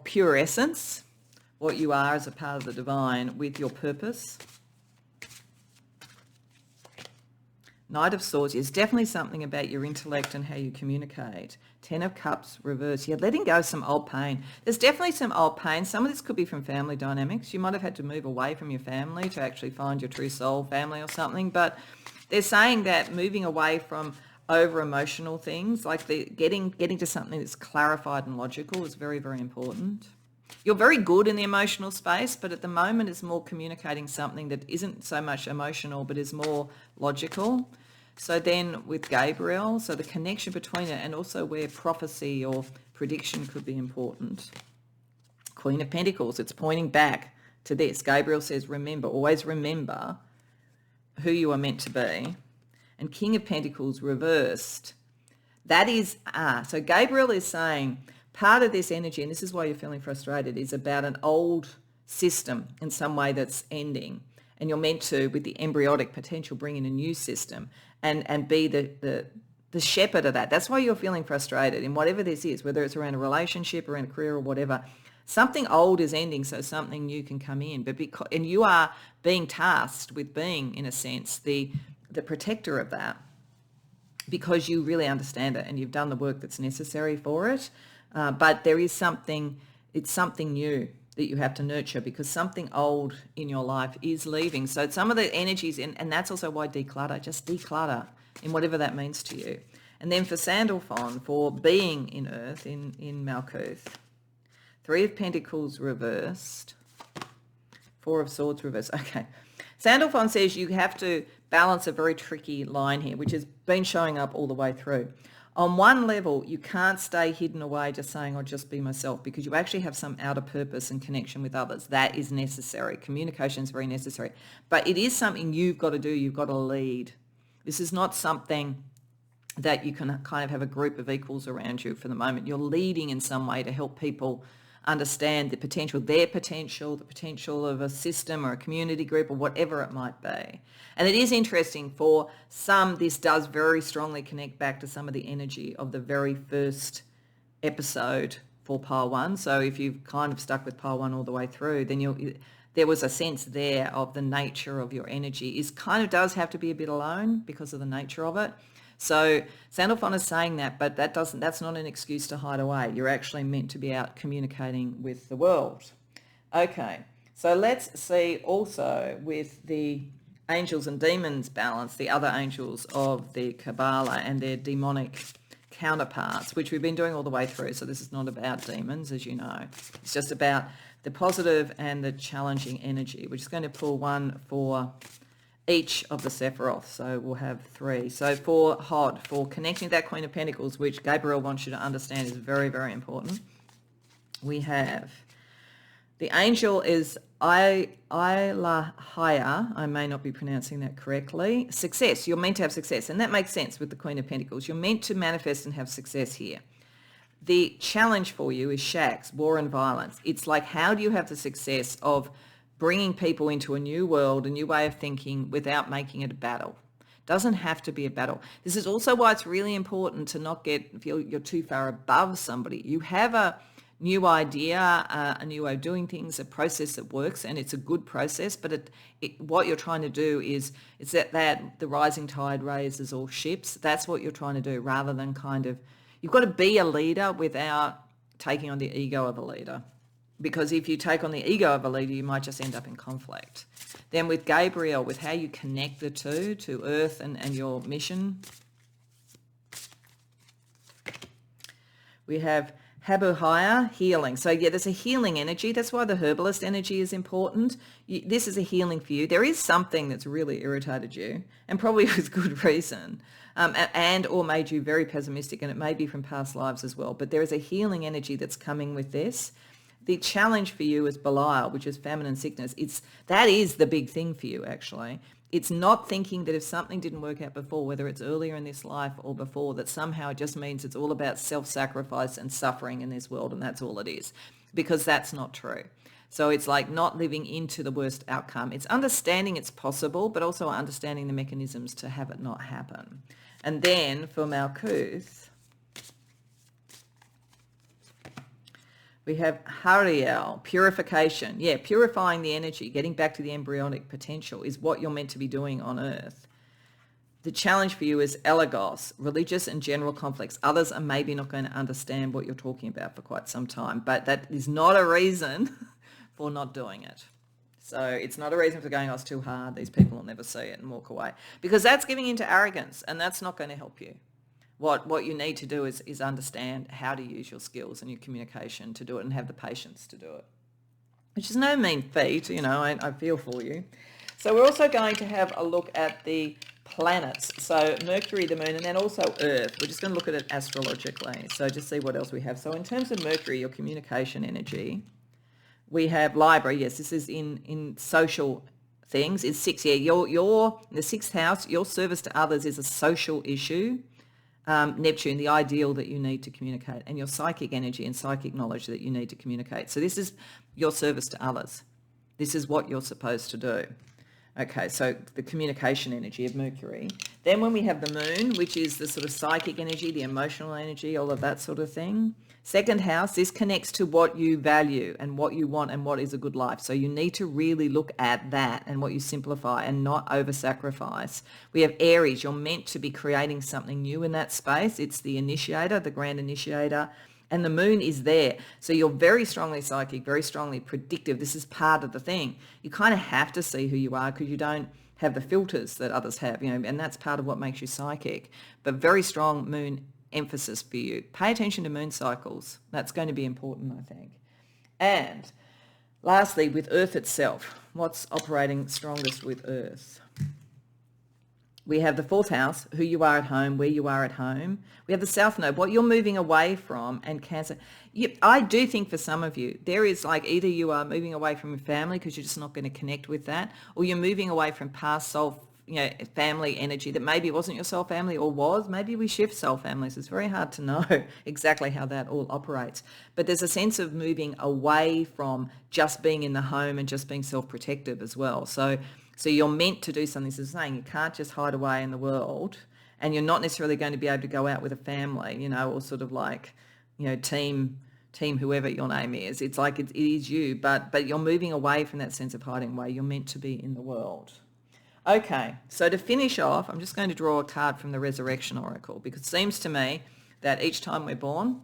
S1: pure essence, what you are as a part of the divine, with your purpose. Knight of Swords is definitely something about your intellect and how you communicate. Ten of Cups reverse. You're letting go of some old pain. There's definitely some old pain. Some of this could be from family dynamics. You might have had to move away from your family to actually find your true soul family or something. But they're saying that moving away from over emotional things, like getting to something that's clarified and logical, is very, very important. You're very good in the emotional space, but at the moment it's more communicating something that isn't so much emotional but is more logical. So then with Gabriel, so the connection between it, and also where prophecy or prediction could be important. Queen of Pentacles, it's pointing back to this. Gabriel says, remember, always remember who you are meant to be. And King of Pentacles reversed. That is, so Gabriel is saying part of this energy, and this is why you're feeling frustrated, is about an old system in some way that's ending. And you're meant to, with the embryonic potential, bring in a new system and be the shepherd of that. That's why you're feeling frustrated in whatever this is, whether it's around a relationship, around a career or whatever. Something old is ending so something new can come in. And you are being tasked with being, in a sense, the protector of that, because you really understand it and you've done the work that's necessary for it. But there is something, it's something new that you have to nurture, because something old in your life is leaving. So some of the energies, and that's also why just declutter in whatever that means to you. And then for Sandalphon, for being in Earth, in Malkuth, Three of Pentacles reversed, Four of Swords reversed. Okay. Sandalphon says you have to balance a very tricky line here, which has been showing up all the way through. On one level, you can't stay hidden away just saying, I'll just be myself, because you actually have some outer purpose and connection with others. That is necessary. Communication is very necessary. But it is something you've got to do. You've got to lead. This is not something that you can kind of have a group of equals around you for the moment. You're leading in some way to help people understand the potential, their potential, the potential of a system or a community group or whatever it might be. And it is interesting, for some, this does very strongly connect back to some of the energy of the very first episode for Pile 1. So if you've kind of stuck with Pile 1 all the way through, then there was a sense there of the nature of your energy. It kind of does have to be a bit alone because of the nature of it. So Sandalphon is saying that, but that's not an excuse to hide away. You're actually meant to be out communicating with the world. Okay, so let's see also with the angels and demons balance, the other angels of the Kabbalah and their demonic counterparts, which we've been doing all the way through. So this is not about demons, as you know. It's just about the positive and the challenging energy. We're just going to pull one for each of the Sephiroth, so we'll have 3. So for Hod, for connecting that Queen of Pentacles, which Gabriel wants you to understand is very, very important, we have the angel is Ayla, I may not be pronouncing that correctly. Success, you're meant to have success, and that makes sense with the Queen of Pentacles. You're meant to manifest and have success here. The challenge for you is Shax, war and violence. It's like, how do you have the success of bringing people into a new world, a new way of thinking without making it a battle. Doesn't have to be a battle. This is also why it's really important to not feel you're too far above somebody. You have a new idea, a new way of doing things, a process that works, and it's a good process, but what you're trying to do is it's that the rising tide raises all ships. That's what you're trying to do, rather than you've got to be a leader without taking on the ego of a leader. Because if you take on the ego of a leader, you might just end up in conflict. Then with Gabriel, with how you connect the two to Earth and your mission, we have Habuhaya, healing. So yeah, there's a healing energy. That's why the herbalist energy is important. This is a healing for you. There is something that's really irritated you, and probably with good reason, and or made you very pessimistic, and it may be from past lives as well. But there is a healing energy that's coming with this. The challenge for you is Belial, which is famine and sickness. That is the big thing for you, actually. It's not thinking that if something didn't work out before, whether it's earlier in this life or before, that somehow it just means it's all about self-sacrifice and suffering in this world, and that's all it is, because that's not true. So it's like not living into the worst outcome. It's understanding it's possible, but also understanding the mechanisms to have it not happen. And then for Malkuth, we have Hariel, purification. Yeah, purifying the energy, getting back to the embryonic potential is what you're meant to be doing on Earth. The challenge for you is Elagos, religious and general conflicts. Others are maybe not going to understand what you're talking about for quite some time, but that is not a reason for not doing it. So it's not a reason for going, oh, it's too hard, these people will never see it, and walk away. Because that's giving into arrogance, and that's not going to help you. What you need to do is understand how to use your skills and your communication to do it, and have the patience to do it, which is no mean feat, I feel for you. So we're also going to have a look at the planets. So Mercury, the moon, and then also Earth. We're just going to look at it astrologically. So just see what else we have. So in terms of Mercury, your communication energy, we have Libra. Yes, this is in social things. It's 6. Yeah, you're in the 6th house. Your service to others is a social issue. Neptune, the ideal that you need to communicate, and your psychic energy and psychic knowledge that you need to communicate. So this is your service to others. This is what you're supposed to do. Okay, so the communication energy of Mercury. Then when we have the moon, which is the sort of psychic energy, the emotional energy, all of that sort of thing. 2nd house, this connects to what you value and what you want and what is a good life. So you need to really look at that and what you simplify and not over-sacrifice. We have Aries. You're meant to be creating something new in that space. It's the initiator, the grand initiator, and the moon is there. So you're very strongly psychic, very strongly predictive. This is part of the thing. You kind of have to see who you are because you don't have the filters that others have, and that's part of what makes you psychic. But very strong moon emphasis for you. Pay attention to moon cycles. That's going to be important, I think. And lastly, with Earth itself, what's operating strongest with Earth? We have the 4th house, who you are at home, where you are at home. We have the South Node, what you're moving away from, and Cancer. I do think for some of you, there is either you are moving away from your family because you're just not going to connect with that, or you're moving away from past soul family energy that maybe wasn't your soul family or was. Maybe we shift soul families. It's very hard to know exactly how that all operates. But there's a sense of moving away from just being in the home and just being self-protective as well. So you're meant to do something. So it's saying you can't just hide away in the world, and you're not necessarily going to be able to go out with a family, or sort of team whoever your name is. It's like it is you, but you're moving away from that sense of hiding away. You're meant to be in the world. Okay, so to finish off, I'm just going to draw a card from the Resurrection Oracle, because it seems to me that each time we're born,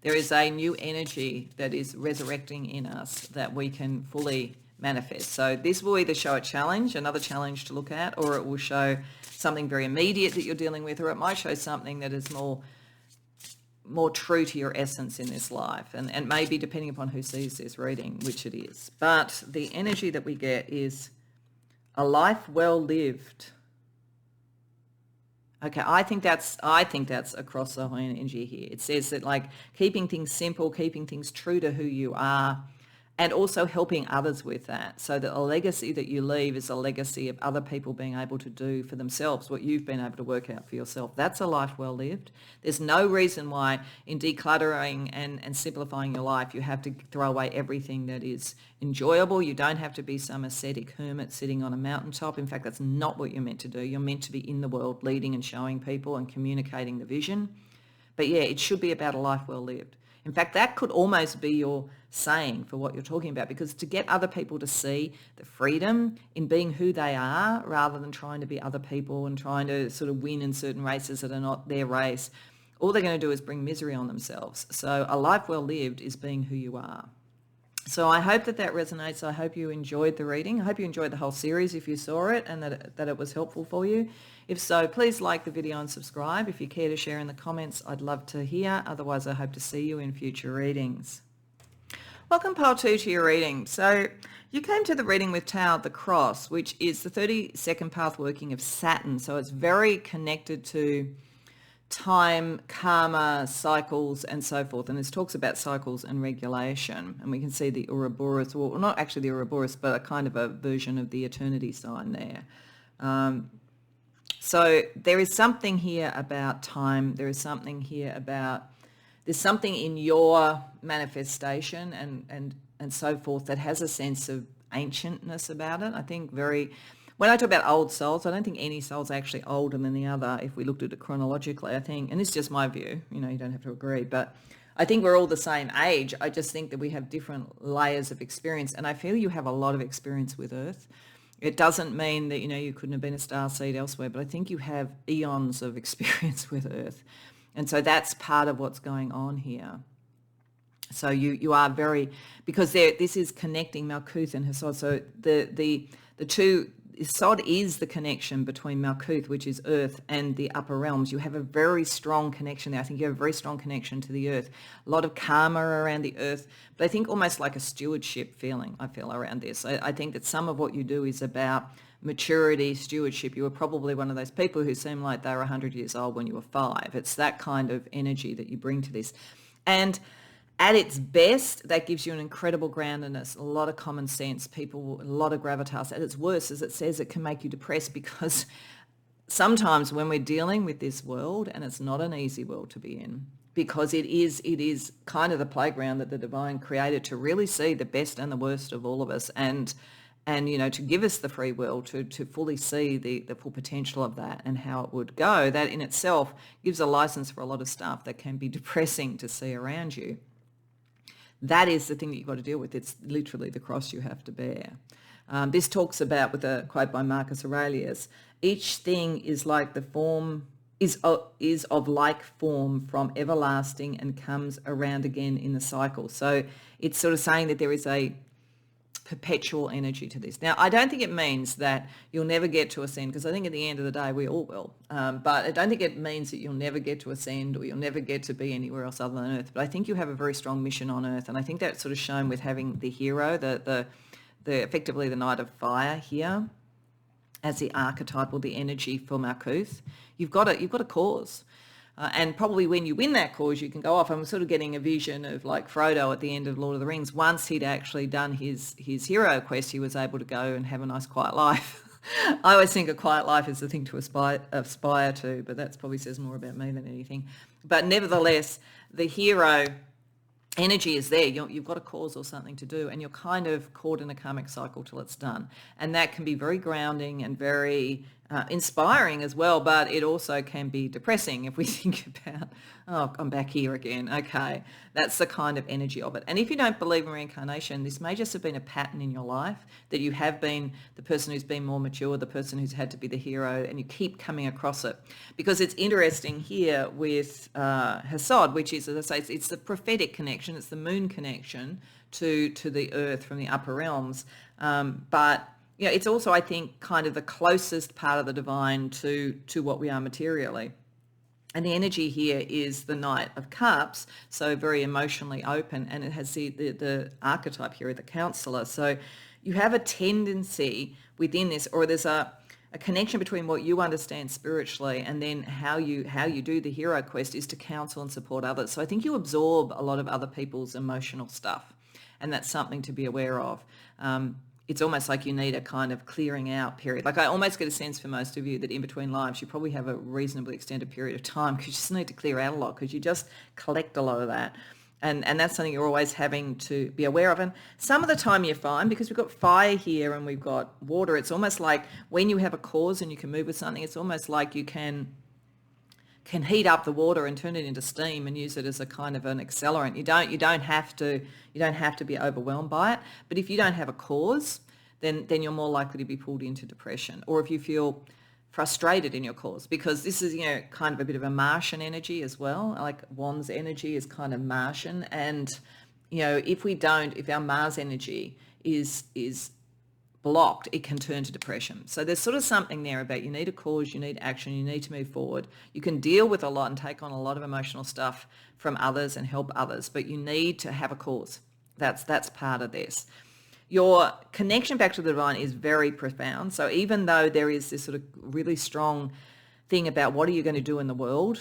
S1: there is a new energy that is resurrecting in us that we can fully manifest. So this will either show a challenge, another challenge to look at, or it will show something very immediate that you're dealing with, or it might show something that is more true to your essence in this life. And maybe, depending upon who sees this reading, which it is. But the energy that we get is a life well lived. Okay, I think that's across the whole energy here. It says that keeping things simple, keeping things true to who you are, and also helping others with that, so that a legacy that you leave is a legacy of other people being able to do for themselves what you've been able to work out for yourself. That's a life well lived. There's no reason why in decluttering and simplifying your life you have to throw away everything that is enjoyable. You don't have to be some ascetic hermit sitting on a mountaintop. In fact, that's not what you're meant to do. You're meant to be in the world, leading and showing people and communicating the vision. But yeah, it should be about a life well lived. In fact, that could almost be your saying for what you're talking about, because to get other people to see the freedom in being who they are rather than trying to be other people and trying to sort of win in certain races that are not their race, all they're going to do is bring misery on themselves. So a life well lived is being who you are. So I hope that resonates. I hope you enjoyed the reading. I hope you enjoyed the whole series if you saw it, and that it was helpful for you. If so, please like the video and subscribe. If you care to share in the comments, I'd love to hear. Otherwise, I hope to see you in future readings. Welcome, Pile 2, to your reading. So you came to the reading with Tao of the Cross, which is the 32nd path working of Saturn. So it's very connected to time, karma, cycles, and so forth. And this talks about cycles and regulation. And we can see the Ouroboros, well, not actually the Ouroboros, but a kind of a version of the eternity sign there. So there is something here about time. There is something here about, there's something in your manifestation and so forth that has a sense of ancientness about it. I think when I talk about old souls, I don't think any soul's actually older than the other if we looked at it chronologically. I think, and this is just my view, you don't have to agree, but I think we're all the same age. I just think that we have different layers of experience, and I feel you have a lot of experience with Earth. It doesn't mean that, you couldn't have been a starseed elsewhere, but I think you have eons of experience with Earth. And so that's part of what's going on here. So you are very, because this is connecting Malkuth and Asiyyah. So the two, Sod is the connection between Malkuth, which is Earth, and the upper realms. You have a very strong connection there. I think you have a very strong connection to the Earth. A lot of karma around the Earth, but I think almost like a stewardship feeling, I feel, around this. I think that some of what you do is about maturity, stewardship. You were probably one of those people who seemed like they were 100 years old when you were 5. It's that kind of energy that you bring to this. And at its best, that gives you an incredible groundedness, a lot of common sense, a lot of gravitas. At its worst, as it says, it can make you depressed, because sometimes when we're dealing with this world, and it's not an easy world to be in, because it is kind of the playground that the divine created to really see the best and the worst of all of us, and to give us the free will to fully see the full potential of that and how it would go. That in itself gives a license for a lot of stuff that can be depressing to see around you. That is the thing that you've got to deal with. It's literally the cross you have to bear. This talks about, with a quote by Marcus Aurelius, each thing is like the form, is of like form from everlasting and comes around again in the cycle. So it's sort of saying that there is a perpetual energy to this. Now, I don't think it means that you'll never get to ascend, because I think at the end of the day we all will. But I don't think it means that you'll never get to ascend or you'll never get to be anywhere else other than Earth. But I think you have a very strong mission on Earth, and I think that's sort of shown with having the hero, the effectively the Knight of Fire here as the archetypal, the energy for Malkuth. You've got a cause. And probably when you win that cause, you can go off. I'm sort of getting a vision of like Frodo at the end of Lord of the Rings. Once he'd actually done his hero quest, he was able to go and have a nice quiet life. I always think a quiet life is the thing to aspire to, but that probably says more about me than anything. But nevertheless, the hero energy is there. You've got a cause or something to do, and you're kind of caught in a karmic cycle till it's done. And that can be very grounding and very inspiring as well, but it also can be depressing if we think about, oh, I'm back here again. Okay, that's the kind of energy of it. And if you don't believe in reincarnation, this may just have been a pattern in your life, that you have been the person who's been more mature, the person who's had to be the hero, and you keep coming across it. Because it's interesting here with Asiyyah, which is, as I say, it's the prophetic connection, it's the moon connection to the earth from the upper realms. But it's also, I think, kind of the closest part of the divine to what we are materially. And the energy here is the Knight of Cups, so very emotionally open, and it has the archetype here of the counselor. So you have a tendency within this, or there's a connection between what you understand spiritually and then how you do the hero quest is to counsel and support others. So I think you absorb a lot of other people's emotional stuff. and that's something to be aware of. It's almost like you need a kind of clearing out period. Like I almost get a sense for most of you that in between lives you probably have a reasonably extended period of time because you just need to clear out a lot, because you just collect a lot of that. And that's something you're always having to be aware of. And some of the time you're fine because we've got fire here and we've got water. It's almost like when you have a cause and you can move with something, it's almost like you can heat up the water and turn it into steam and use it as a kind of an accelerant. You don't have to be overwhelmed by it. But if you don't have a cause, then you're more likely to be pulled into depression. Or if you feel frustrated in your cause, because this is, kind of a bit of a Martian energy as well. Like Wands energy is kind of Martian. And, if our Mars energy is blocked, it can turn to depression. So there's sort of something there about you need a cause, you need action, you need to move forward. You can deal with a lot and take on a lot of emotional stuff from others and help others, but you need to have a cause. That's part of this. Your connection back to the divine is very profound. So even though there is this sort of really strong thing about what are you going to do in the world,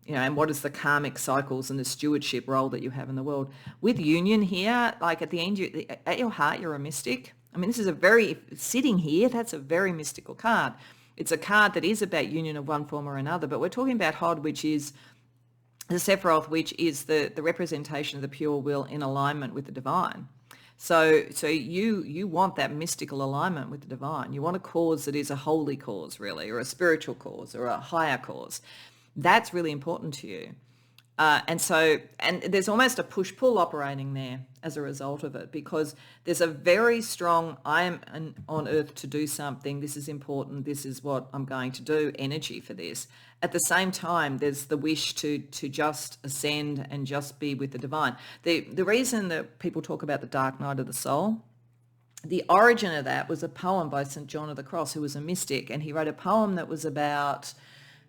S1: and what is the karmic cycles and the stewardship role that you have in the world. With union here, like at the end, at your heart, you're a mystic. I mean, this is sitting here, that's a very mystical card. It's a card that is about union of one form or another, but we're talking about Hod, which is the Sephiroth, which is the representation of the pure will in alignment with the divine. So you want that mystical alignment with the divine. You want a cause that is a holy cause, really, or a spiritual cause, or a higher cause. That's really important to you. And there's almost a push-pull operating there as a result of it, because there's a very strong, I am on earth to do something, this is important, this is what I'm going to do, energy for this. At the same time, there's the wish to just ascend and just be with the divine. The reason that people talk about the dark night of the soul, the origin of that was a poem by St. John of the Cross, who was a mystic, and he wrote a poem that was about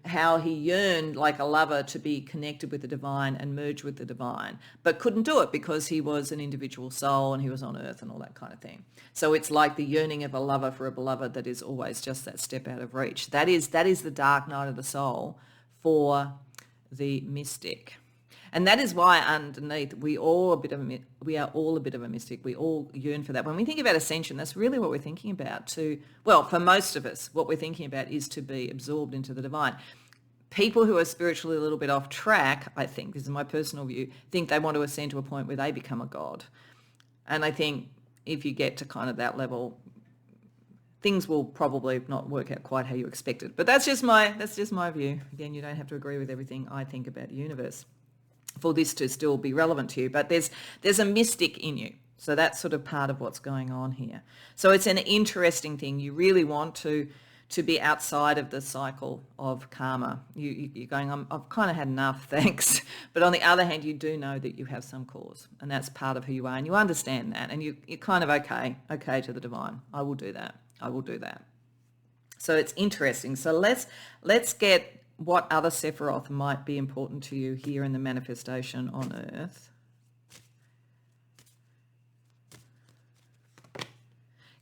S1: how he yearned like a lover to be connected with the divine and merge with the divine, but couldn't do it because he was an individual soul and he was on earth and all that kind of thing. So it's like the yearning of a lover for a beloved that is always just that step out of reach. That is the dark night of the soul for the mystic. And that is why underneath we are all a bit of a mystic. We all yearn for that. When we think about ascension, that's really what we're thinking about. For most of us, what we're thinking about is to be absorbed into the divine. People who are spiritually a little bit off track, I think, this is my personal view, think they want to ascend to a point where they become a god. And I think if you get to kind of that level, things will probably not work out quite how you expected. But that's just my view. Again, you don't have to agree with everything I think about the universe for this to still be relevant to you, but there's a mystic in you. So that's sort of part of what's going on here. So it's an interesting thing. You really want to be outside of the cycle of karma. You're going, I've kind of had enough, thanks. But on the other hand, you do know that you have some cause, and that's part of who you are, and you understand that, and you're kind of okay to the divine. I will do that. So it's interesting. So let's get what other Sephiroth might be important to you here in the manifestation on earth.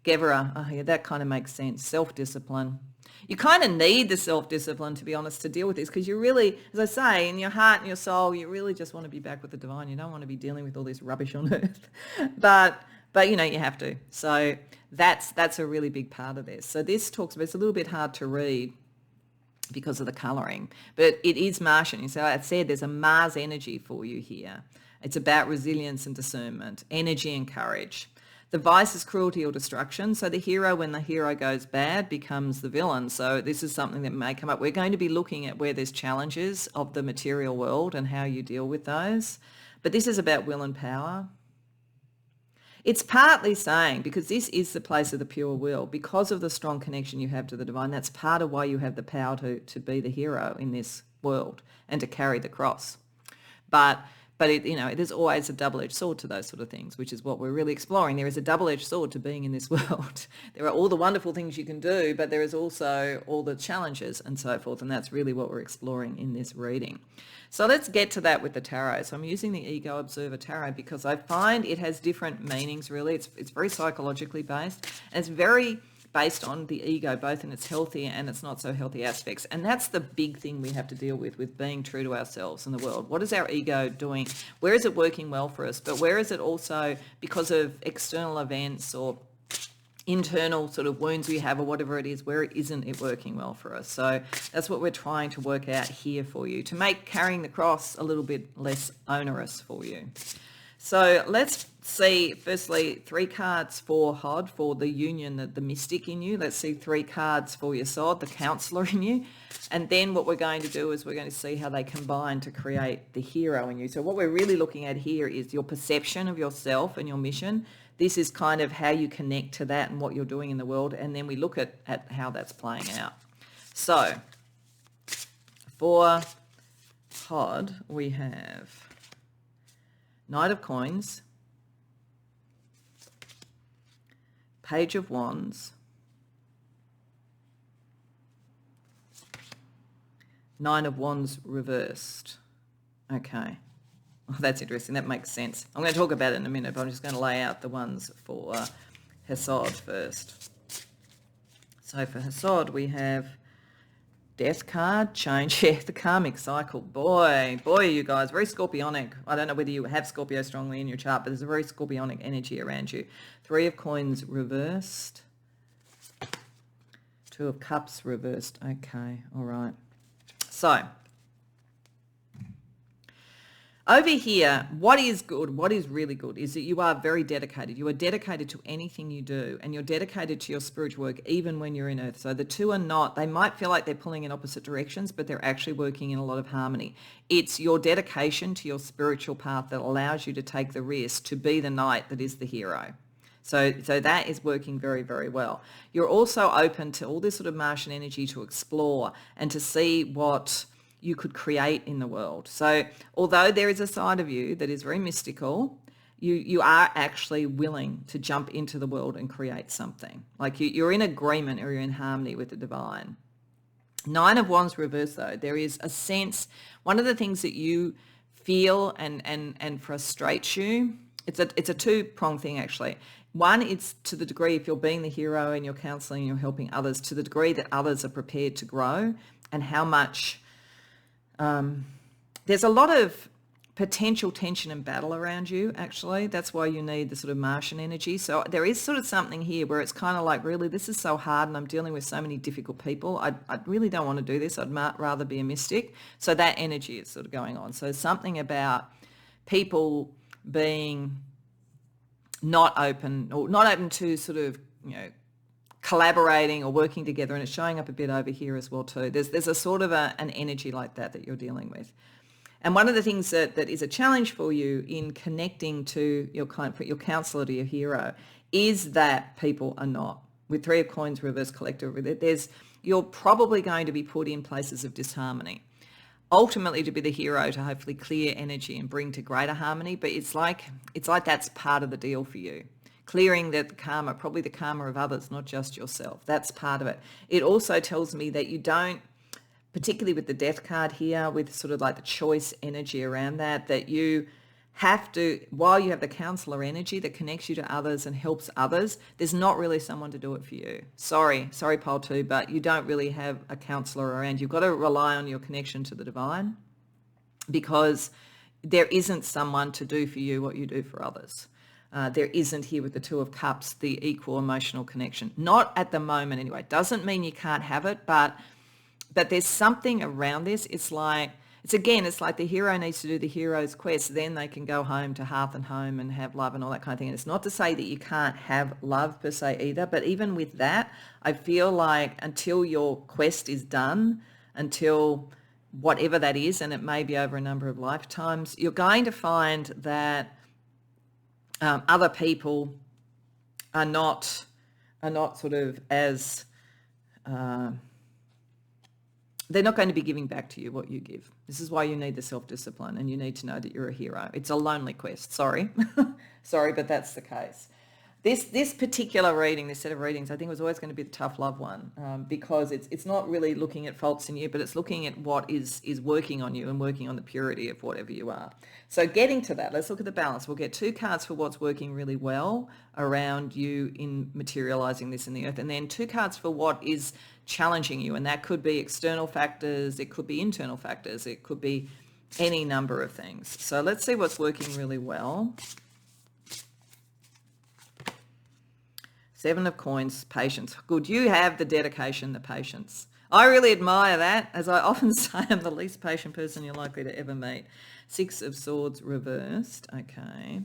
S1: Gevra, yeah, that kind of makes sense. Self-discipline. You kind of need the self-discipline, to be honest, to deal with this, because you really, as I say, in your heart and your soul, you really just want to be back with the divine. You don't want to be dealing with all this rubbish on earth. But you have to. So that's a really big part of this. So this talks about, it's a little bit hard to read because of the colouring, but it is Martian. So I said there's a Mars energy for you here. It's about resilience and discernment, energy and courage. The vice is cruelty or destruction. So the hero, when the hero goes bad, becomes the villain. So this is something that may come up. We're going to be looking at where there's challenges of the material world and how you deal with those. But this is about will and power. It's partly saying, because this is the place of the pure will, because of the strong connection you have to the divine, that's part of why you have the power to be the hero in this world and to carry the cross. But there's always a double-edged sword to those sort of things, which is what we're really exploring. There is a double-edged sword to being in this world. There are all the wonderful things you can do, but there is also all the challenges and so forth, and that's really what we're exploring in this reading. So let's get to that with the tarot. So I'm using the Ego Observer Tarot because I find it has different meanings, really. It's very psychologically based, and it's very based on the ego, both in its healthy and its not so healthy aspects. And that's the big thing we have to deal with being true to ourselves in the world. What is our ego doing? Where is it working well for us? But where is it also because of external events or internal sort of wounds we have or whatever it is, where isn't it working well for us? So that's what we're trying to work out here for you, to make carrying the cross a little bit less onerous for you. So let's see, firstly, 3 cards for Hod, for the union, the mystic in you. Let's see 3 cards for your Sod, the counselor in you. And then what we're going to do is we're going to see how they combine to create the hero in you. So what we're really looking at here is your perception of yourself and your mission. This is kind of how you connect to that and what you're doing in the world. And then we look at how that's playing out. So for Hod, we have Knight of Coins, Page of Wands, Nine of Wands reversed. Okay. Oh, that's interesting. That makes sense. I'm going to talk about it in a minute, but I'm just going to lay out the ones for Hesod first. So for Hesod, we have Death card, change, yeah, the karmic cycle. Boy, you guys, very scorpionic. I don't know whether you have Scorpio strongly in your chart, but there's a very scorpionic energy around you. 3 of Coins reversed. 2 of Cups reversed. Okay, all right. So over here, what is good, what is really good, is that you are very dedicated. You are dedicated to anything you do, and you're dedicated to your spiritual work even when you're in Earth. So the two are not, they might feel like they're pulling in opposite directions, but they're actually working in a lot of harmony. It's your dedication to your spiritual path that allows you to take the risk to be the knight that is the hero. So that is working very, very well. You're also open to all this sort of Martian energy to explore and to see what you could create in the world. So although there is a side of you that is very mystical, you are actually willing to jump into the world and create something. Like you're in agreement or you're in harmony with the divine. 9 of Wands reversed though, there is a sense, one of the things that you feel and frustrates you, it's a two-pronged thing actually. One, it's to the degree if you're being the hero and you're counseling and you're helping others, to the degree that others are prepared to grow and how much there's a lot of potential tension and battle around you, actually. That's why you need the sort of Martian energy. So there is sort of something here where it's kind of like, really, this is so hard and I'm dealing with so many difficult people. I really don't want to do this. I'd rather be a mystic. So that energy is sort of going on. So something about people being not open to sort of, collaborating or working together, and it's showing up a bit over here as well too. There's a sort of an energy like that you're dealing with. And one of the things that is a challenge for you in connecting to your counselor, to your hero, is that people are not. With 3 of Coins reverse collector, you're probably going to be put in places of disharmony. Ultimately to be the hero, to hopefully clear energy and bring to greater harmony, but it's like that's part of the deal for you. Clearing that karma, probably the karma of others, not just yourself. That's part of it. It also tells me that you don't, particularly with the Death card here, with sort of like the choice energy around that you have to, while you have the counselor energy that connects you to others and helps others, there's not really someone to do it for you. Sorry, Pole 2, but you don't really have a counselor around. You've got to rely on your connection to the divine, because there isn't someone to do for you what you do for others. There isn't here with the 2 of Cups the equal emotional connection. Not at the moment anyway. Doesn't mean you can't have it, but there's something around this. It's like the hero needs to do the hero's quest, then they can go home to hearth and home and have love and all that kind of thing. And it's not to say that you can't have love per se either, but even with that, I feel like until your quest is done, until whatever that is, and it may be over a number of lifetimes, you're going to find that other people are not sort of as they're not going to be giving back to you what you give. This is why you need the self-discipline, and you need to know that you're a hero. It's a lonely quest. Sorry, but that's the case. This particular reading, this set of readings, I think was always going to be the tough love one, because it's not really looking at faults in you, but it's looking at what is working on you and working on the purity of whatever you are. So getting to that, let's look at the balance. We'll get 2 cards for what's working really well around you in materializing this in the earth, and then 2 cards for what is challenging you, and that could be external factors, it could be internal factors, it could be any number of things. So let's see what's working really well. 7 of Coins, patience. Good. You have the dedication, the patience. I really admire that. As I often say, I'm the least patient person you're likely to ever meet. 6 of Swords reversed. Okay.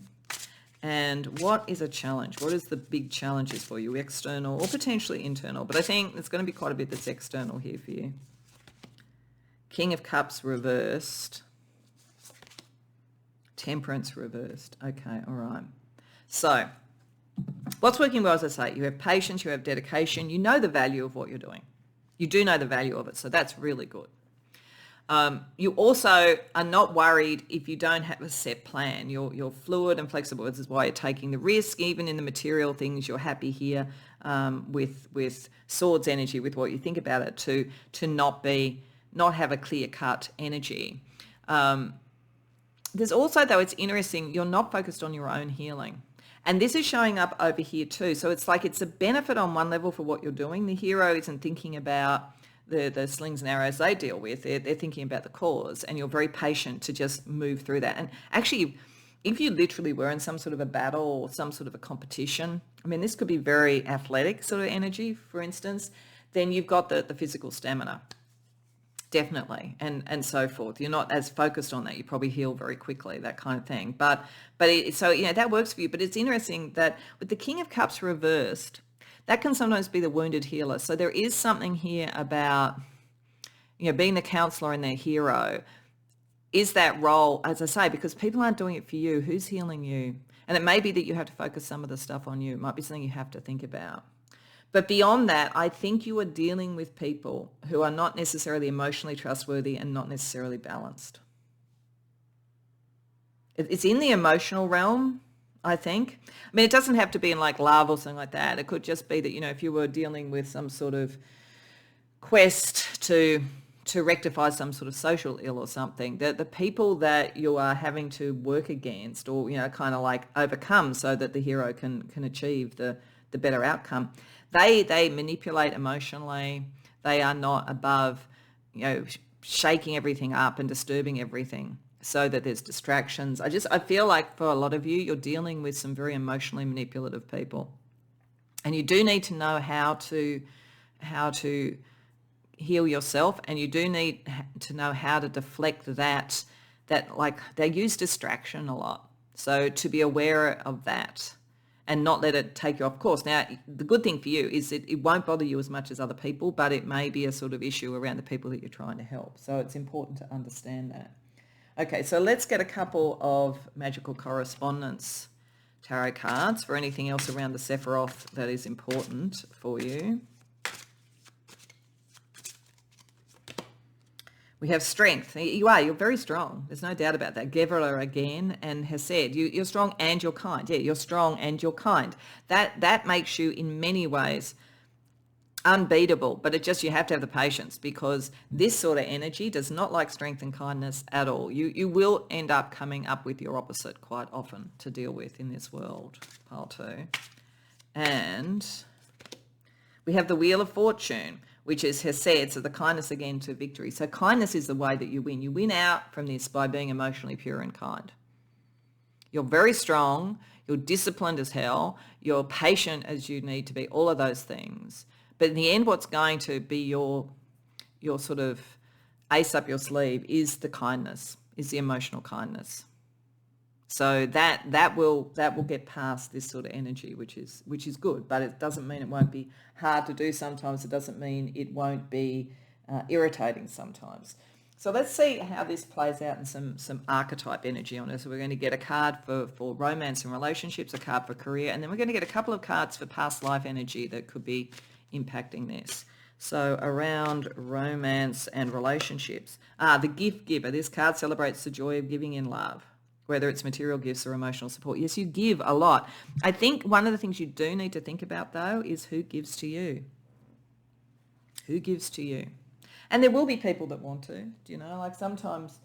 S1: And what is a challenge? What is the big challenges for you? External or potentially internal? But I think there's going to be quite a bit that's external here for you. King of Cups reversed. Temperance reversed. Okay. All right. So what's working well, as I say, you have patience, you have dedication, you know the value of what you're doing. You do know the value of it, so that's really good. You also are not worried if you don't have a set plan. You're fluid and flexible. This is why you're taking the risk. Even in the material things, you're happy here with Swords energy, with what you think about it, to not have a clear-cut energy. There's also, though, it's interesting, you're not focused on your own healing. And this is showing up over here too. So it's like it's a benefit on one level for what you're doing. The hero isn't thinking about the slings and arrows they deal with. They're thinking about the cause, and you're very patient to just move through that. And actually, if you literally were in some sort of a battle or some sort of a competition, I mean, this could be very athletic sort of energy, for instance, then you've got the physical stamina. Definitely, and so forth. You're not as focused on that. You probably heal very quickly, that kind of thing. So that works for you. But it's interesting that with the King of Cups reversed, that can sometimes be the wounded healer. So there is something here about, being the counselor and their hero. Is that role, as I say, because people aren't doing it for you. Who's healing you? And it may be that you have to focus some of the stuff on you. It might be something you have to think about. But beyond that, I think you are dealing with people who are not necessarily emotionally trustworthy and not necessarily balanced. It's in the emotional realm, I think. I mean, it doesn't have to be in like love or something like that. It could just be that, if you were dealing with some sort of quest to rectify some sort of social ill or something, that the people that you are having to work against or, kind of like overcome so that the hero can achieve the better outcome, they manipulate emotionally. They are not above, shaking everything up and disturbing everything so that there's distractions. I feel like for a lot of you, you're dealing with some very emotionally manipulative people. And you do need to know how to heal yourself, and you do need to know how to deflect that like they use distraction a lot. So to be aware of that and not let it take you off course. Now, the good thing for you is it won't bother you as much as other people, but it may be a sort of issue around the people that you're trying to help. So it's important to understand that. Okay, so let's get a couple of magical correspondence tarot cards for anything else around the Sephiroth that is important for you. We have strength. You're very strong. There's no doubt about that. Gebra again and Hesed. You're strong and you're kind. Yeah, you're strong and you're kind. That makes you in many ways unbeatable, but you have to have the patience, because this sort of energy does not like strength and kindness at all. You will end up coming up with your opposite quite often to deal with in this world. Pile 2. And we have the Wheel of Fortune, which is Hesed, so the kindness again to victory. So kindness is the way that you win. You win out from this by being emotionally pure and kind. You're very strong, you're disciplined as hell, you're patient as you need to be, all of those things. But in the end, what's going to be your sort of ace up your sleeve is the kindness, is the emotional kindness. So that will get past this sort of energy, which is good, but it doesn't mean it won't be hard to do sometimes. It doesn't mean it won't be irritating sometimes. So let's see how this plays out in some archetype energy on us. So we're going to get a card for romance and relationships, a card for career, and then we're going to get a couple of cards for past life energy that could be impacting this. So around romance and relationships. The gift giver. This card celebrates the joy of giving in love. whether it's material gifts or emotional support. Yes, you give a lot. I think one of the things you do need to think about, though, is who gives to you. Who gives to you? And there will be people that want to, like sometimes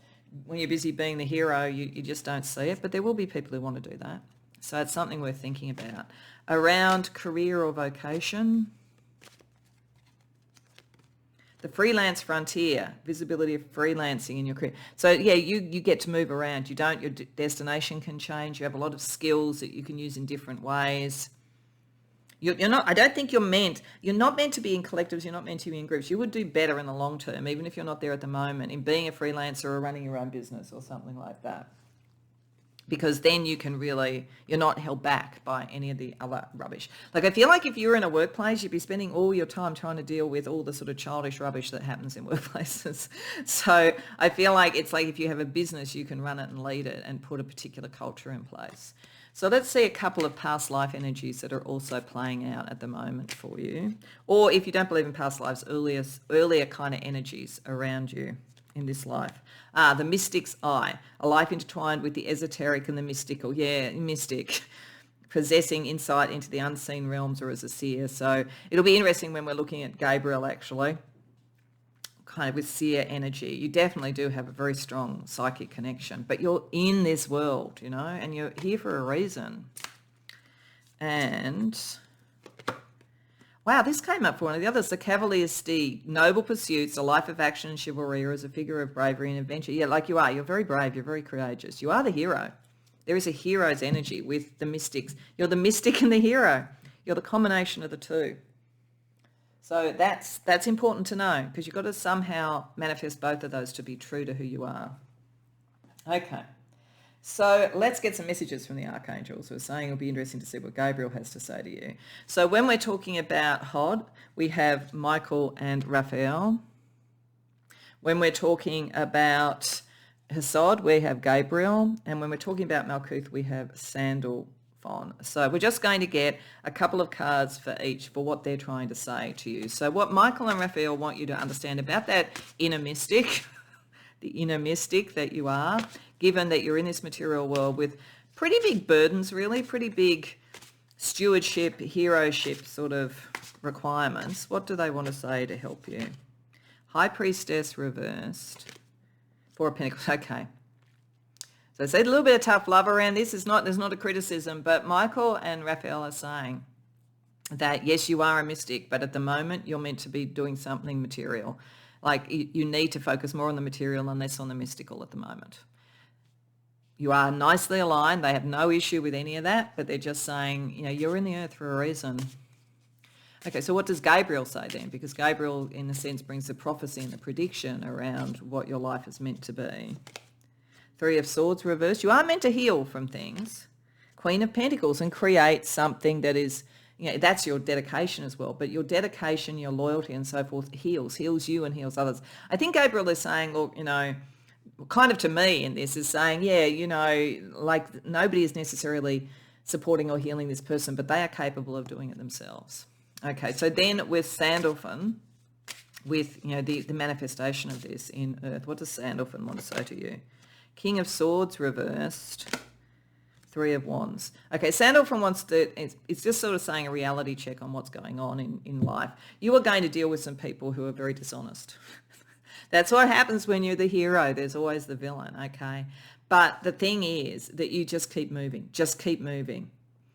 S1: when you're busy being the hero, you just don't see it, but there will be people who want to do that. So it's something worth thinking about. Around career or vocation, the freelance frontier, visibility of freelancing in your career. So yeah, you get to move around. Your destination can change. You have a lot of skills that you can use in different ways. You're not, I don't think you're not meant to be in collectives, you're not meant to be in groups. You would do better in the long term, even if you're not there at the moment, in being a freelancer or running your own business or something like that. Because then you can really, you're not held back by any of the other rubbish. Like I feel like if you were in a workplace, you'd be spending all your time trying to deal with all the sort of childish rubbish that happens in workplaces. So I feel like it's like if you have a business, you can run it and lead it and put a particular culture in place. So let's see a couple of past life energies that are also playing out at the moment for you. Or if you don't believe in past lives, earlier kind of energies around you in this life. The mystic's eye, a life intertwined with the esoteric and the mystical. Yeah, mystic, possessing insight into the unseen realms or as a seer. So it'll be interesting when we're looking at Gabriel actually, kind of with seer energy. You definitely do have a very strong psychic connection, but you're in this world, and you're here for a reason. And wow, this came up for one of the others. The Cavalier's Steed, noble pursuits, a life of action and chivalry, or as a figure of bravery and adventure. Yeah, like you are. You're very brave. You're very courageous. You are the hero. There is a hero's energy with the mystics. You're the mystic and the hero. You're the combination of the two. So that's important to know, because you've got to somehow manifest both of those to be true to who you are. Okay. So let's get some messages from the archangels who are saying it'll be interesting to see what Gabriel has to say to you. So when we're talking about Hod, we have Michael and Raphael. When we're talking about Hesod, we have Gabriel. And when we're talking about Malkuth, we have Sandalphon. So we're just going to get a couple of cards for each for what they're trying to say to you. So what Michael and Raphael want you to understand about that inner mystic, the inner mystic that you are, given that you're in this material world with pretty big burdens, really, pretty big stewardship, heroship sort of requirements. What do they want to say to help you? High Priestess reversed. Four of Pentacles. Okay. So I said a little bit of tough love around this. There's not a criticism, but Michael and Raphael are saying that, yes, you are a mystic, but at the moment you're meant to be doing something material. Like you need to focus more on the material and less on the mystical at the moment. You are nicely aligned. They have no issue with any of that, but they're just saying, you're in the earth for a reason. Okay, so what does Gabriel say then? Because Gabriel, in a sense, brings the prophecy and the prediction around what your life is meant to be. Three of Swords reversed. You are meant to heal from things. Queen of Pentacles, and create something that is, that's your dedication as well. But your dedication, your loyalty and so forth heals you and heals others. I think Gabriel is saying, look, kind of to me in this is saying, like nobody is necessarily supporting or healing this person, but they are capable of doing it themselves. Okay, so then with Sandalphon, with, the manifestation of this in Earth, what does Sandalphon want to say to you? King of Swords reversed, Three of Wands. Okay, Sandalphon wants to, it's just sort of saying a reality check on what's going on in life. You are going to deal with some people who are very dishonest. That's what happens when you're the hero. There's always the villain, okay? But the thing is that you just keep moving. Just keep moving.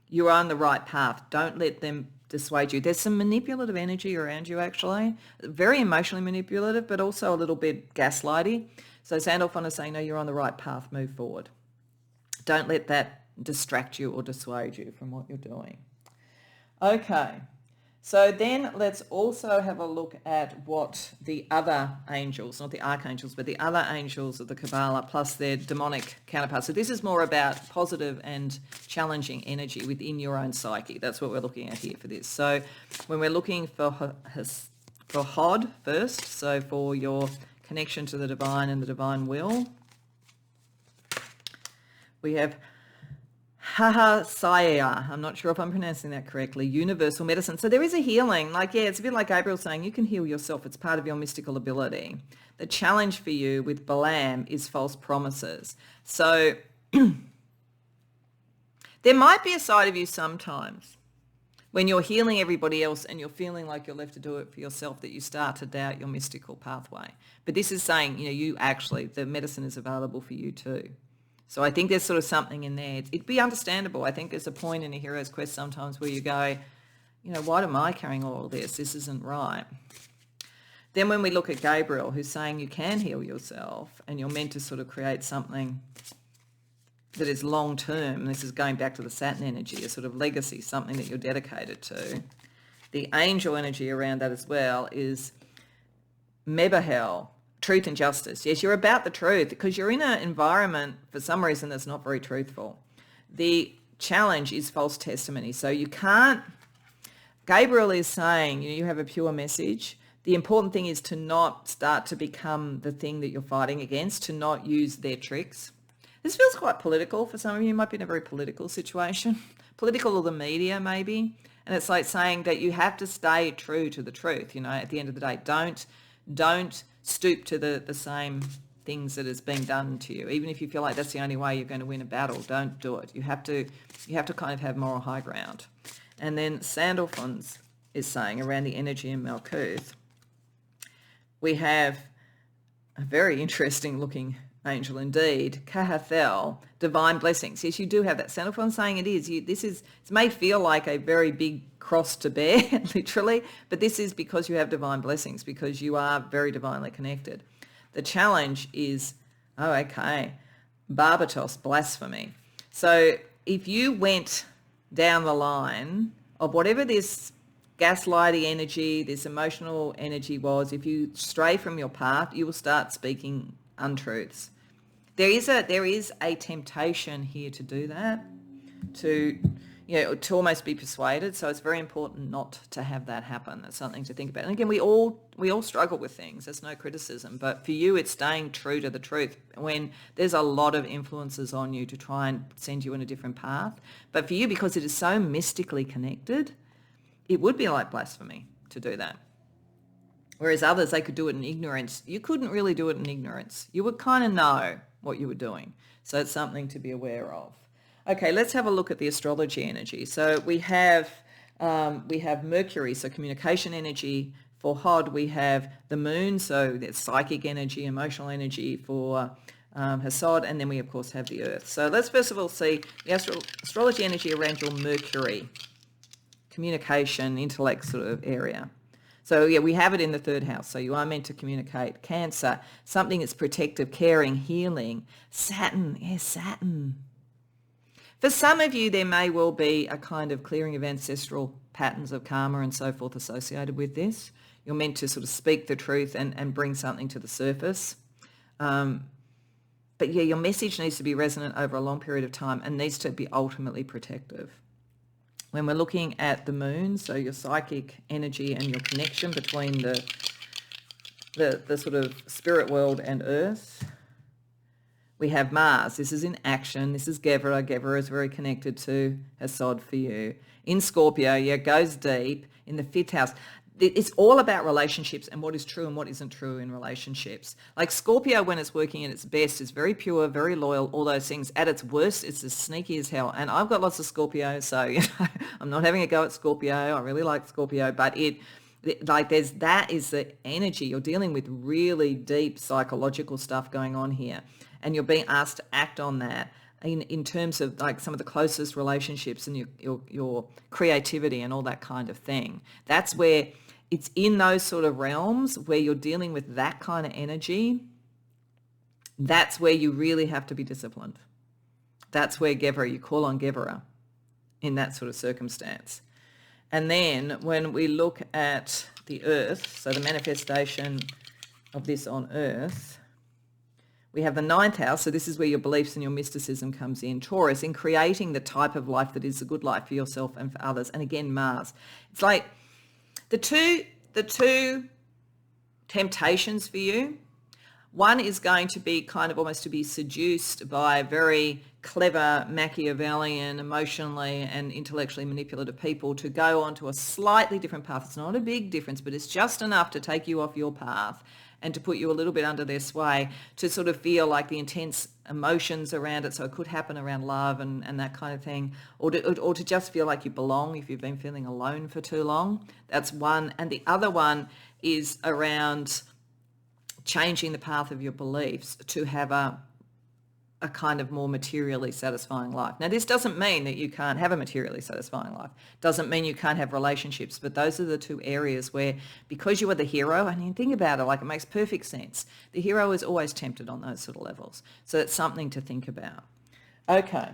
S1: You're on the right path. Don't let them dissuade you. There's some manipulative energy around you, actually. Very emotionally manipulative, but also a little bit gaslighty. So Sandalphon is saying, no, you're on the right path. Move forward. Don't let that distract you or dissuade you from what you're doing. Okay. So then let's also have a look at what the other angels, not the archangels, but the other angels of the Kabbalah plus their demonic counterparts. So this is more about positive and challenging energy within your own psyche. That's what we're looking at here for this. So when we're looking for Hod first, so for your connection to the divine and the divine will, we have Asiyyah. I'm not sure if I'm pronouncing that correctly. Universal medicine. So there is a healing. It's a bit like Gabriel saying you can heal yourself. It's part of your mystical ability. The challenge for you with Balaam is false promises. So There might be a side of you sometimes when you're healing everybody else and you're feeling like you're left to do it for yourself that you start to doubt your mystical pathway. But this is saying, you actually, the medicine is available for you too. So I think there's sort of something in there. It'd be understandable. I think there's a point in a hero's quest sometimes where you go, why am I carrying all of this? This isn't right. Then when we look at Gabriel, who's saying you can heal yourself and you're meant to sort of create something that is long-term, this is going back to the Saturn energy, a sort of legacy, something that you're dedicated to. The angel energy around that as well is Mebahel, truth and justice. Yes, you're about the truth because you're in an environment for some reason that's not very truthful. The challenge is false testimony. So you can't, Gabriel is saying, you have a pure message. The important thing is to not start to become the thing that you're fighting against, to not use their tricks. This feels quite political for some of you. You might be in a very political situation, political or the media maybe. And it's like saying that you have to stay true to the truth, at the end of the day. Don't stoop to the same things that is being done to you. Even if you feel like that's the only way you're going to win a battle, don't do it. You have to kind of have moral high ground. And then Sandalphon is saying around the energy in Malkuth, we have a very interesting looking angel indeed, Kahathel, divine blessings. Yes, you do have that. Sandalphon saying it is. It may feel like a very big cross to bear, literally, but this is because you have divine blessings, because you are very divinely connected. The challenge is, Barbatos, blasphemy. So if you went down the line of whatever this gaslighty energy, this emotional energy was, if you stray from your path, you will start speaking untruths. There is a temptation here to do that, to almost be persuaded. So it's very important not to have that happen. That's something to think about. And again, we all struggle with things. There's no criticism. But for you, it's staying true to the truth when there's a lot of influences on you to try and send you in a different path. But for you, because it is so mystically connected, it would be like blasphemy to do that. Whereas others, they could do it in ignorance. You couldn't really do it in ignorance. You would kind of know what you were doing. So it's something to be aware of. Okay, let's have a look at the astrology energy. So we have Mercury, so communication energy. For Hod, we have the moon, so that's psychic energy, emotional energy for Hassad, and then we, of course, have the earth. So let's first of all see the astrology energy around your Mercury, communication, intellect sort of area. So yeah, we have it in the third house. So you are meant to communicate. Cancer, something that's protective, caring, healing. Saturn, yes, Saturn. For some of you, there may well be a kind of clearing of ancestral patterns of karma and so forth associated with this. You're meant to sort of speak the truth and bring something to the surface. But yeah, your message needs to be resonant over a long period of time and needs to be ultimately protective. When we're looking at the moon, so your psychic energy and your connection between the sort of spirit world and earth, we have Mars. This is in action. This is Gevra. Gevra is very connected to Hassad for you. In Scorpio, it goes deep. In the fifth house, it's all about relationships and what is true and what isn't true in relationships. Like Scorpio, when it's working at its best, is very pure, very loyal, all those things. At its worst, it's as sneaky as hell. And I've got lots of Scorpio, so I'm not having a go at Scorpio. I really like Scorpio, but that is the energy. You're dealing with really deep psychological stuff going on here, and you're being asked to act on that in terms of like some of the closest relationships and your creativity and all that kind of thing. That's where it's in those sort of realms where you're dealing with that kind of energy. That's where you really have to be disciplined. That's where you call on Gevra in that sort of circumstance. And then when we look at the earth, so the manifestation of this on earth, we have the ninth house. So this is where your beliefs and your mysticism comes in. Taurus, in creating the type of life that is a good life for yourself and for others. And again, Mars. It's like the two temptations for you. One is going to be kind of almost to be seduced by very clever, Machiavellian, emotionally and intellectually manipulative people to go onto a slightly different path. It's not a big difference, but it's just enough to take you off your path and to put you a little bit under their sway, to sort of feel like the intense emotions around it. So it could happen around love and that kind of thing, or to just feel like you belong if you've been feeling alone for too long. That's one. And the other one is around changing the path of your beliefs to have a kind of more materially satisfying life. Now, this doesn't mean that you can't have a materially satisfying life. Doesn't mean you can't have relationships, but those are the two areas where, because you are the hero, and you think about it, like, it makes perfect sense. The hero is always tempted on those sort of levels. So it's something to think about. Okay.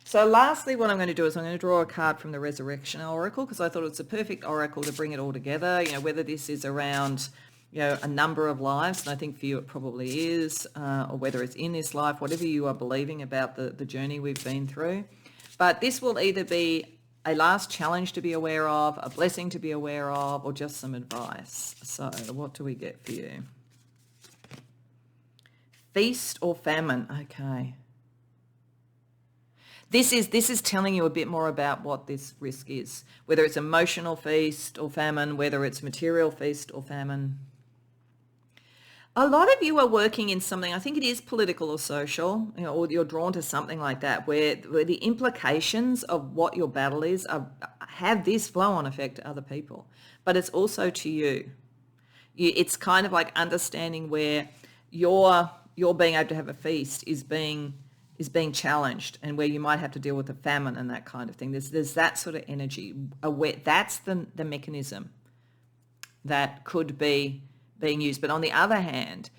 S1: So lastly, what I'm going to do is I'm going to draw a card from the Resurrection Oracle, because I thought it's a perfect oracle to bring it all together, whether this is around a number of lives, and I think for you it probably is, or whether it's in this life, whatever you are believing about the journey we've been through. But this will either be a last challenge to be aware of, a blessing to be aware of, or just some advice. So what do we get for you? Feast or famine? Okay. This is telling you a bit more about what this risk is, whether it's emotional feast or famine, whether it's material feast or famine. A lot of you are working in something, I think it is political or social, or you're drawn to something like that, where the implications of what your battle is have this flow-on effect to other people, but it's also to you. It's kind of like understanding where your being able to have a feast is being challenged, and where you might have to deal with a famine and that kind of thing. There's that sort of energy. That's the mechanism that could be being used. But on the other hand,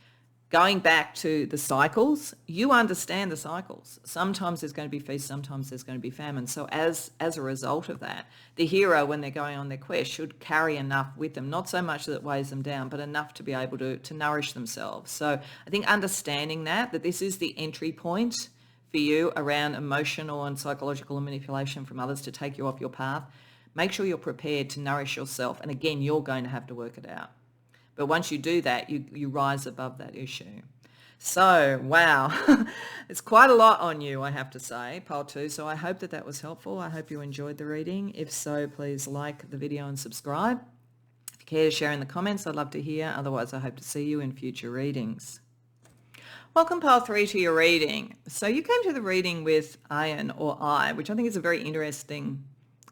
S1: going back to the cycles, you understand the cycles. Sometimes there's going to be feast, sometimes there's going to be famine. So as a result of that, the hero, when they're going on their quest, should carry enough with them, not so much that it weighs them down, but enough to be able to nourish themselves. So I think understanding that this is the entry point for you around emotional and psychological manipulation from others to take you off your path. Make sure you're prepared to nourish yourself. And again, you're going to have to work it out. But once you do that, you rise above that issue. So, wow, it's quite a lot on you, I have to say, pile 2. So I hope that was helpful. I hope you enjoyed the reading. If so, please like the video and subscribe. If you care to share in the comments, I'd love to hear. Otherwise, I hope to see you in future readings. Welcome, pile 3, to your reading. So you came to the reading with Iron or I, which I think is a very interesting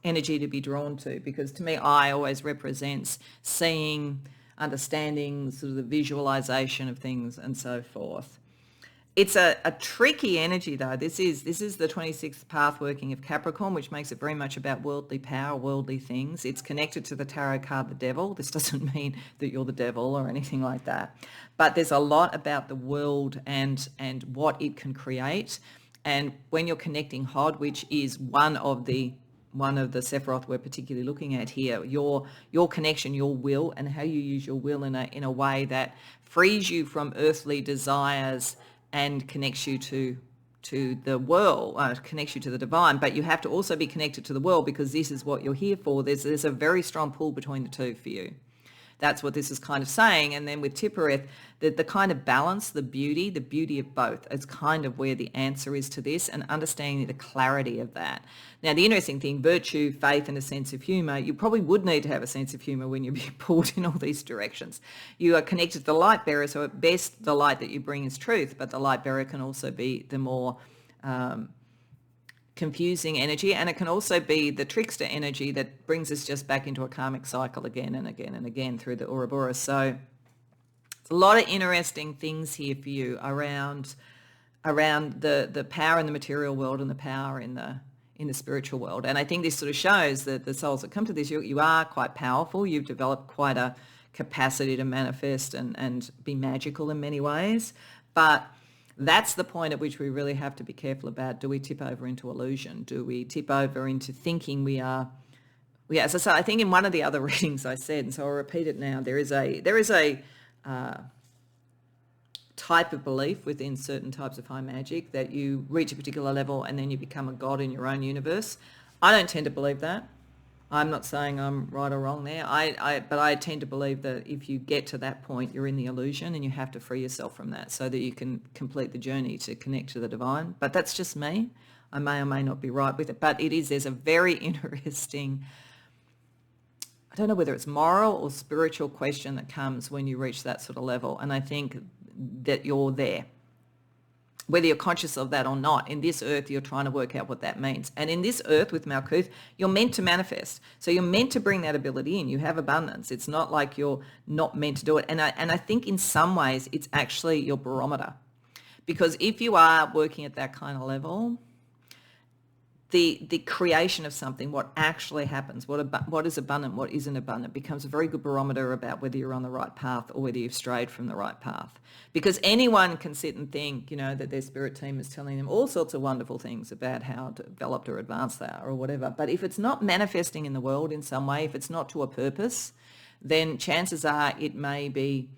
S1: energy to be drawn to, because to me, I always represents seeing, understanding, sort of the visualization of things and so forth. It's a tricky energy, though. This is the 26th path working of Capricorn, which makes it very much about worldly power, worldly things. It's connected to the tarot card, the Devil. This doesn't mean that you're the devil or anything like that. But there's a lot about the world and what it can create. And when you're connecting Hod, which is one of the Sephiroth we're particularly looking at here, your connection, your will, and how you use your will in a way that frees you from earthly desires and connects you to the world, connects you to the divine. But you have to also be connected to the world, because this is what you're here for. There's a very strong pull between the two for you. That's what this is kind of saying. And then with Tippereth, the kind of balance, the beauty of both is kind of where the answer is to this, and understanding the clarity of that. Now, the interesting thing, virtue, faith, and a sense of humour, you probably would need to have a sense of humour when you're being pulled in all these directions. You are connected to the light bearer, so at best the light that you bring is truth, but the light bearer can also be the more confusing energy, and it can also be the trickster energy that brings us just back into a karmic cycle again and again and again through the Ouroboros. So it's a lot of interesting things here for you around the power in the material world and the power in the spiritual world. And I think this sort of shows that the souls that come to this, you are quite powerful. You've developed quite a capacity to manifest and be magical in many ways. But that's the point at which we really have to be careful about. Do we tip over into illusion? Do we tip over into thinking we are? Yeah, as I said, I think in one of the other readings I said, and so I'll repeat it now, there is a type of belief within certain types of high magic that you reach a particular level and then you become a god in your own universe. I don't tend to believe that. I'm not saying I'm right or wrong there. But I tend to believe that if you get to that point, you're in the illusion, and you have to free yourself from that so that you can complete the journey to connect to the divine. But that's just me. I may or may not be right with it. But there's a very interesting I don't know whether it's moral or spiritual question that comes when you reach that sort of level. And I think that you're there. Whether you're conscious of that or not, in this earth, you're trying to work out what that means. And in this earth with Malkuth, you're meant to manifest. So you're meant to bring that ability in. You have abundance. It's not like you're not meant to do it. And I think in some ways, it's actually your barometer. Because if you are working at that kind of level, the creation of something, what actually happens, what is abundant, what isn't abundant, becomes a very good barometer about whether you're on the right path or whether you've strayed from the right path. Because anyone can sit and think, that their spirit team is telling them all sorts of wonderful things about how developed or advanced they are or whatever. But if it's not manifesting in the world in some way, if it's not to a purpose, then chances are it may be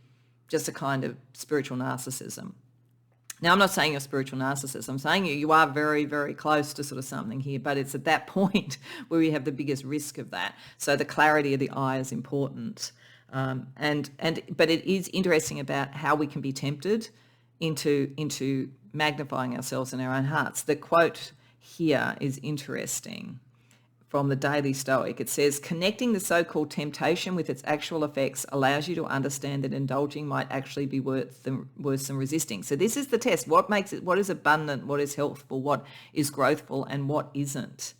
S1: just a kind of spiritual narcissism. Now, I'm not saying you're a spiritual narcissist. I'm saying you are very, very close to sort of something here, but it's at that point where we have the biggest risk of that. So the clarity of the eye is important. But it is interesting about how we can be tempted into magnifying ourselves in our own hearts. The quote here is interesting from the Daily Stoic. It says, connecting the so-called temptation with its actual effects allows you to understand that indulging might actually be worse than resisting. So this is the test. What makes it? What is abundant? What is healthful? What is growthful? And what isn't?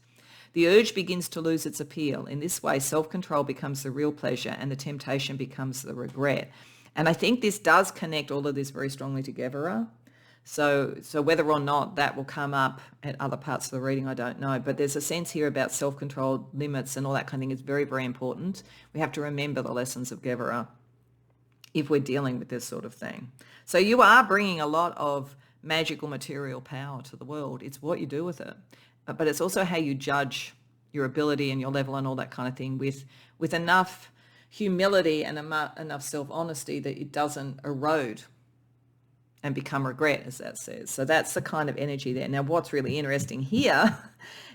S1: The urge begins to lose its appeal. In this way, self-control becomes the real pleasure and the temptation becomes the regret. And I think this does connect all of this very strongly together. So whether or not that will come up at other parts of the reading, I don't know. But there's a sense here about self-control, limits and all that kind of thing is very, very important. We have to remember the lessons of Gebera if we're dealing with this sort of thing. So you are bringing a lot of magical material power to the world. It's what you do with it. But it's also how you judge your ability and your level and all that kind of thing with enough humility and enough self-honesty that it doesn't erode and become regret, as that says. So that's the kind of energy there. Now, what's really interesting here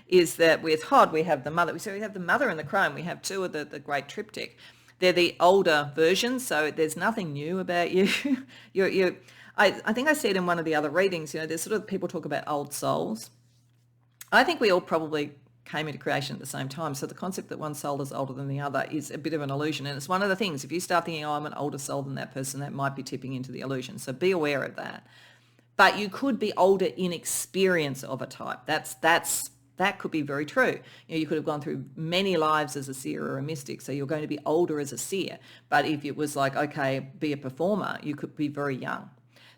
S1: is that with Hod, we have the mother. So we have the mother and the crone. We have two of the great triptych. They're the older versions, so there's nothing new about you. I think I said in one of the other readings, there's sort of people talk about old souls. I think we all probably came into creation at the same time. So the concept that one soul is older than the other is a bit of an illusion. And it's one of the things, if you start thinking, I'm an older soul than that person, that might be tipping into the illusion. So be aware of that. But you could be older in experience of a type. That could be very true. You could have gone through many lives as a seer or a mystic, so you're going to be older as a seer. But if it was like, okay, be a performer, you could be very young.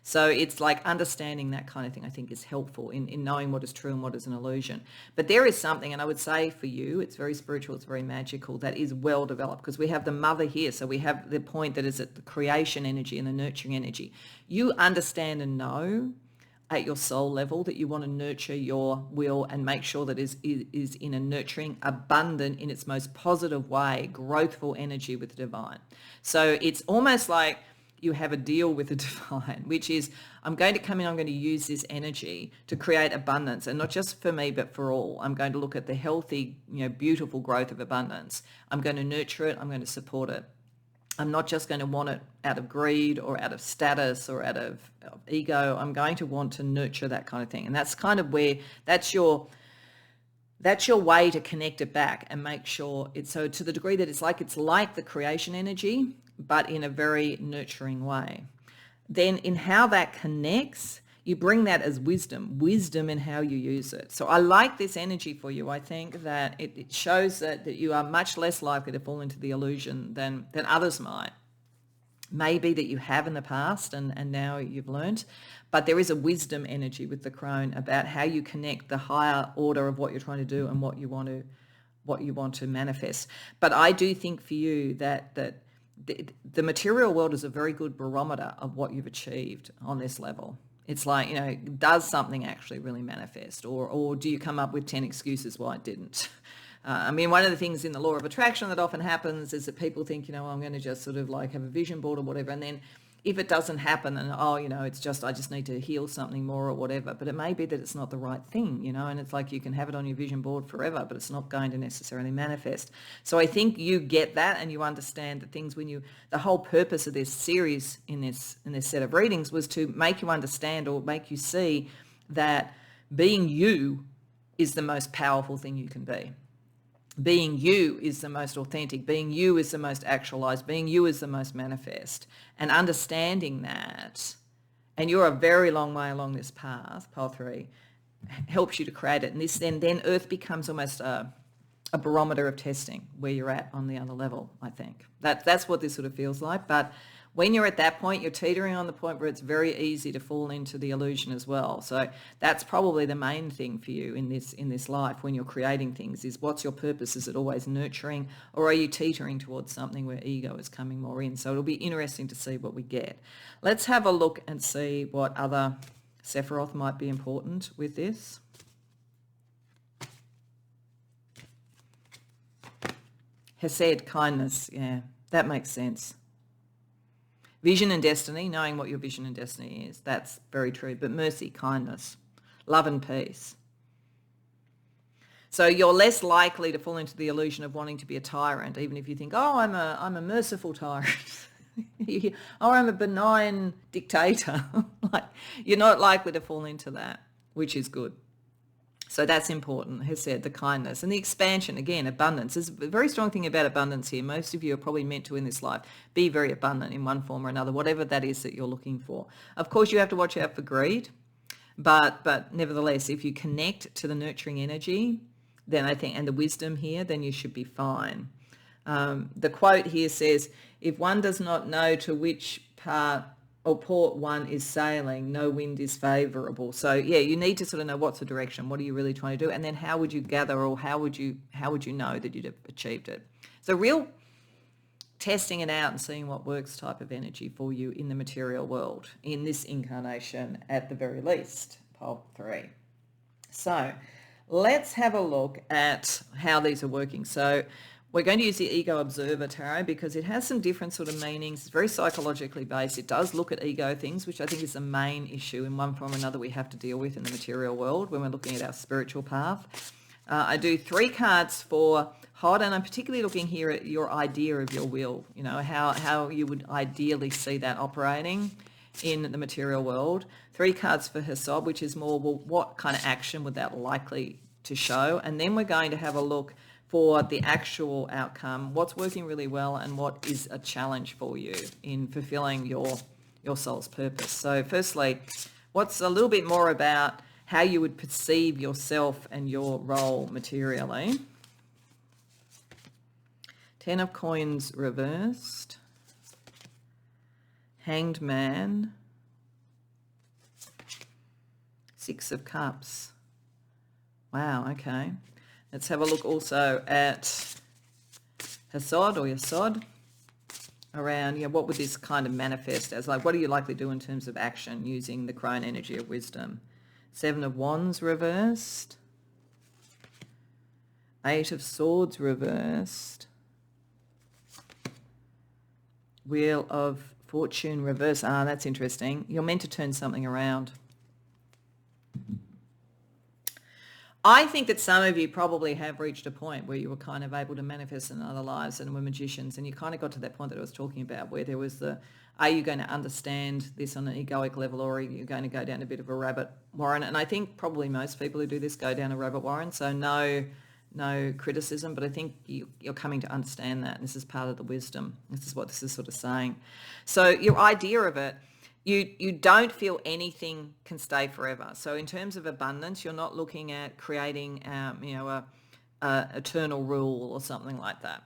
S1: So it's like understanding that kind of thing, I think, is helpful in knowing what is true and what is an illusion. But there is something, and I would say for you, it's very spiritual, it's very magical, that is well developed, because we have the mother here. So we have the point that is at the creation energy and the nurturing energy. You understand and know at your soul level that you want to nurture your will and make sure that is in a nurturing, abundant, in its most positive way, growthful energy with the divine. So it's almost like you have a deal with the divine, which is, I'm going to come in, I'm going to use this energy to create abundance, and not just for me, but for all. I'm going to look at the healthy, beautiful growth of abundance. I'm going to nurture it. I'm going to support it. I'm not just going to want it out of greed or out of status or out of ego. I'm going to want to nurture that kind of thing. And that's kind of where, that's your way to connect it back and make sure it's, so to the degree that it's like the creation energy, but in a very nurturing way. Then in how that connects, you bring that as wisdom in how you use it. So I like this energy for you. I think that it shows that you are much less likely to fall into the illusion than others might. Maybe that you have in the past and now you've learned, but there is a wisdom energy with the crone about how you connect the higher order of what you're trying to do and what you want to manifest. But I do think for you that the material world is a very good barometer of what you've achieved on this level. It's like, does something actually really manifest, or do you come up with 10 excuses why it didn't? One of the things in the law of attraction that often happens is that people think, I'm going to just sort of like have a vision board or whatever, and then if it doesn't happen, and it's just, I just need to heal something more or whatever. But it may be that it's not the right thing, and it's like you can have it on your vision board forever, but it's not going to necessarily manifest. So I think you get that, and you understand that things the whole purpose of this series in this set of readings was to make you understand or make you see that being you is the most powerful thing you can be. being you is the most authentic, being you is the most actualized, being you is the most manifest. And understanding that, and you're a very long way along this path, pole 3, helps you to create it. And this then Earth becomes almost a barometer of testing where you're at on the other level, I think. That's what this sort of feels like. But when you're at that point, you're teetering on the point where it's very easy to fall into the illusion as well. So that's probably the main thing for you in this life when you're creating things, is what's your purpose? Is it always nurturing, or are you teetering towards something where ego is coming more in? So it'll be interesting to see what we get. Let's have a look and see what other Sephiroth might be important with this. Hesed, kindness, yeah, that makes sense. Vision and destiny, knowing what your vision and destiny is, that's very true. But mercy, kindness, love and peace. So you're less likely to fall into the illusion of wanting to be a tyrant, even if you think, oh, I'm a merciful tyrant. Or I'm a benign dictator. Like, you're not likely to fall into that, which is good. So that's important, has said, the kindness and the expansion, again, abundance. There's a very strong thing about abundance here. Most of you are probably meant to, in this life, be very abundant in one form or another, whatever that is that you're looking for. Of course, you have to watch out for greed, but nevertheless, if you connect to the nurturing energy, then I think, and the wisdom here, then you should be fine. The quote here says, if one does not know to which part or port one is sailing, no wind is favourable. So yeah, you need to sort of know what's the direction, what are you really trying to do, and then how would you gather, or how would you know that you'd have achieved it? So real testing it out and seeing what works type of energy for you in the material world, in this incarnation at the very least, pole 3. So let's have a look at how these are working. So we're going to use the Ego Observer Tarot because it has some different sort of meanings. It's very psychologically based. It does look at ego things, which I think is the main issue in one form or another we have to deal with in the material world when we're looking at our spiritual path. I do 3 cards for hot, and I'm particularly looking here at your idea of your will, you know, how you would ideally see that operating in the material world. 3 cards for Hesod, which is more, well, what kind of action would that likely to show? And then we're going to have a look for the actual outcome, what's working really well and what is a challenge for you in fulfilling your soul's purpose. So firstly, what's a little bit more about how you would perceive yourself and your role materially. 10 of Coins reversed, Hanged Man, 6 of Cups. Wow, okay. Let's have a look also at Hesod or Yesod around, what would this kind of manifest as? Like, what do you likely do in terms of action using the crone energy of wisdom? 7 of Wands reversed, 8 of Swords reversed, Wheel of Fortune reversed. That's interesting. You're meant to turn something around. I think that some of you probably have reached a point where you were kind of able to manifest in other lives and were magicians, and you kind of got to that point that I was talking about where there was are you going to understand this on an egoic level, or are you going to go down a bit of a rabbit warren? And I think probably most people who do this go down a rabbit warren, so no criticism, but I think you're coming to understand that. And this is part of the wisdom. This is what this is sort of saying. So your idea of it, you don't feel anything can stay forever. So in terms of abundance, you're not looking at creating, a eternal rule or something like that.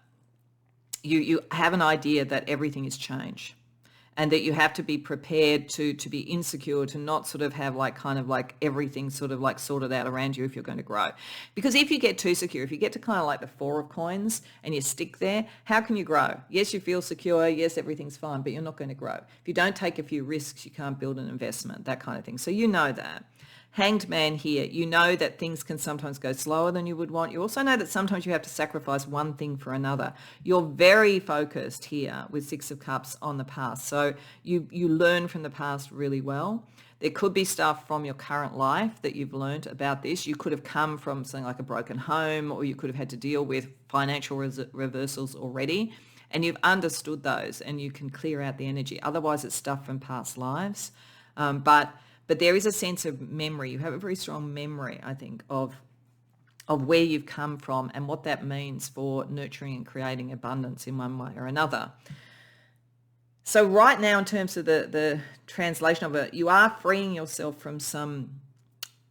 S1: You have an idea that everything is change, and that you have to be prepared to be insecure, to not sort of have everything sort of like sorted out around you if you're going to grow. Because if you get too secure, if you get to kind of like the 4 of Coins and you stick there, how can you grow? Yes, you feel secure. Yes, everything's fine, but you're not going to grow. If you don't take a few risks, you can't build an investment, that kind of thing. So you know that. Hanged Man here, you know that things can sometimes go slower than you would want. You also know that sometimes you have to sacrifice one thing for another. You're very focused here with 6 of Cups on the past. So you learn from the past really well. There could be stuff from your current life that you've learned about this. You could have come from something like a broken home, or you could have had to deal with financial reversals already, and you've understood those and you can clear out the energy. Otherwise, it's stuff from past lives. But there is a sense of memory. You have a very strong memory, I think, of of where you've come from and what that means for nurturing and creating abundance in one way or another. So right now, in terms of the translation of it, you are freeing yourself from some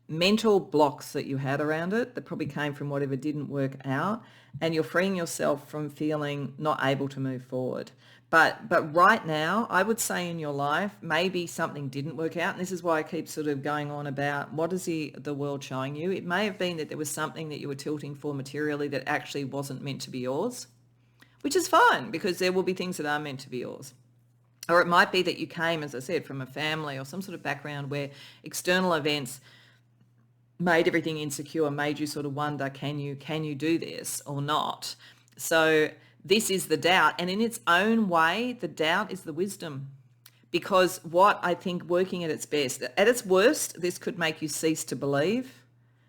S1: mental blocks that you had around it that probably came from whatever didn't work out, and you're freeing yourself from feeling not able to move forward. But right now, I would say in your life, maybe something didn't work out. And this is why I keep sort of going on about what is the world showing you. It may have been that there was something that you were tilting for materially that actually wasn't meant to be yours, which is fine because there will be things that are meant to be yours. Or it might be that you came, as I said, from a family or some sort of background where external events made everything insecure, made you sort of wonder, can you do this or not? So this is the doubt. And in its own way, the doubt is the wisdom. Because what I think working at its best, at its worst, this could make you cease to believe,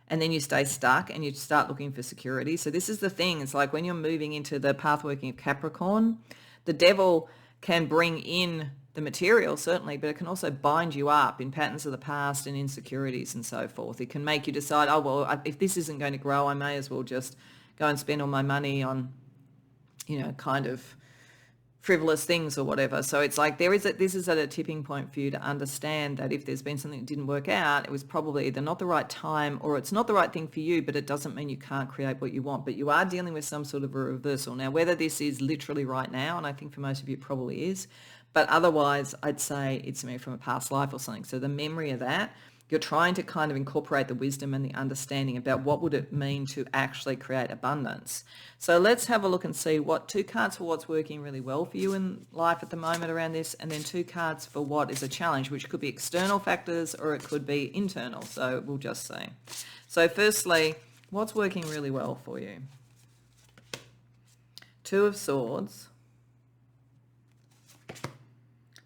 S1: and then you stay stuck and you start looking for security. So this is the thing. It's like when you're moving into the path working of Capricorn, the devil can bring in the material, certainly, but it can also bind you up in patterns of the past and insecurities and so forth. It can make you decide, oh, well, if this isn't going to grow, I may as well just go and spend all my money on, kind of frivolous things or whatever. So it's like this is at a tipping point for you to understand that if there's been something that didn't work out, it was probably either not the right time or it's not the right thing for you, but it doesn't mean you can't create what you want. But you are dealing with some sort of a reversal. Now, whether this is literally right now, and I think for most of you it probably is, but otherwise I'd say it's maybe from a past life or something. So the memory of that, you're trying to kind of incorporate the wisdom and the understanding about what would it mean to actually create abundance. So let's have a look and see what 2 cards for what's working really well for you in life at the moment around this, and then 2 cards for what is a challenge, which could be external factors or it could be internal. So we'll just see. So firstly, what's working really well for you? 2 of Swords,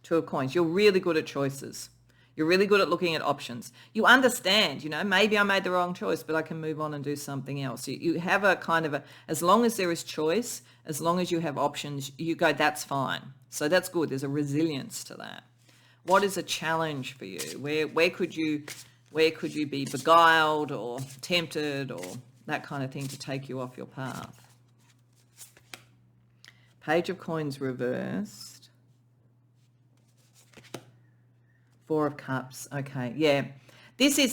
S1: 2 of Coins. You're really good at choices. You're really good at looking at options. You understand, maybe I made the wrong choice, but I can move on and do something else. You have a kind of as long as there is choice, as long as you have options, you go, that's fine. So that's good. There's a resilience to that. What is a challenge for you? Where could you be beguiled or tempted or that kind of thing to take you off your path? Page of Coins reversed. 4 of Cups. Okay, yeah.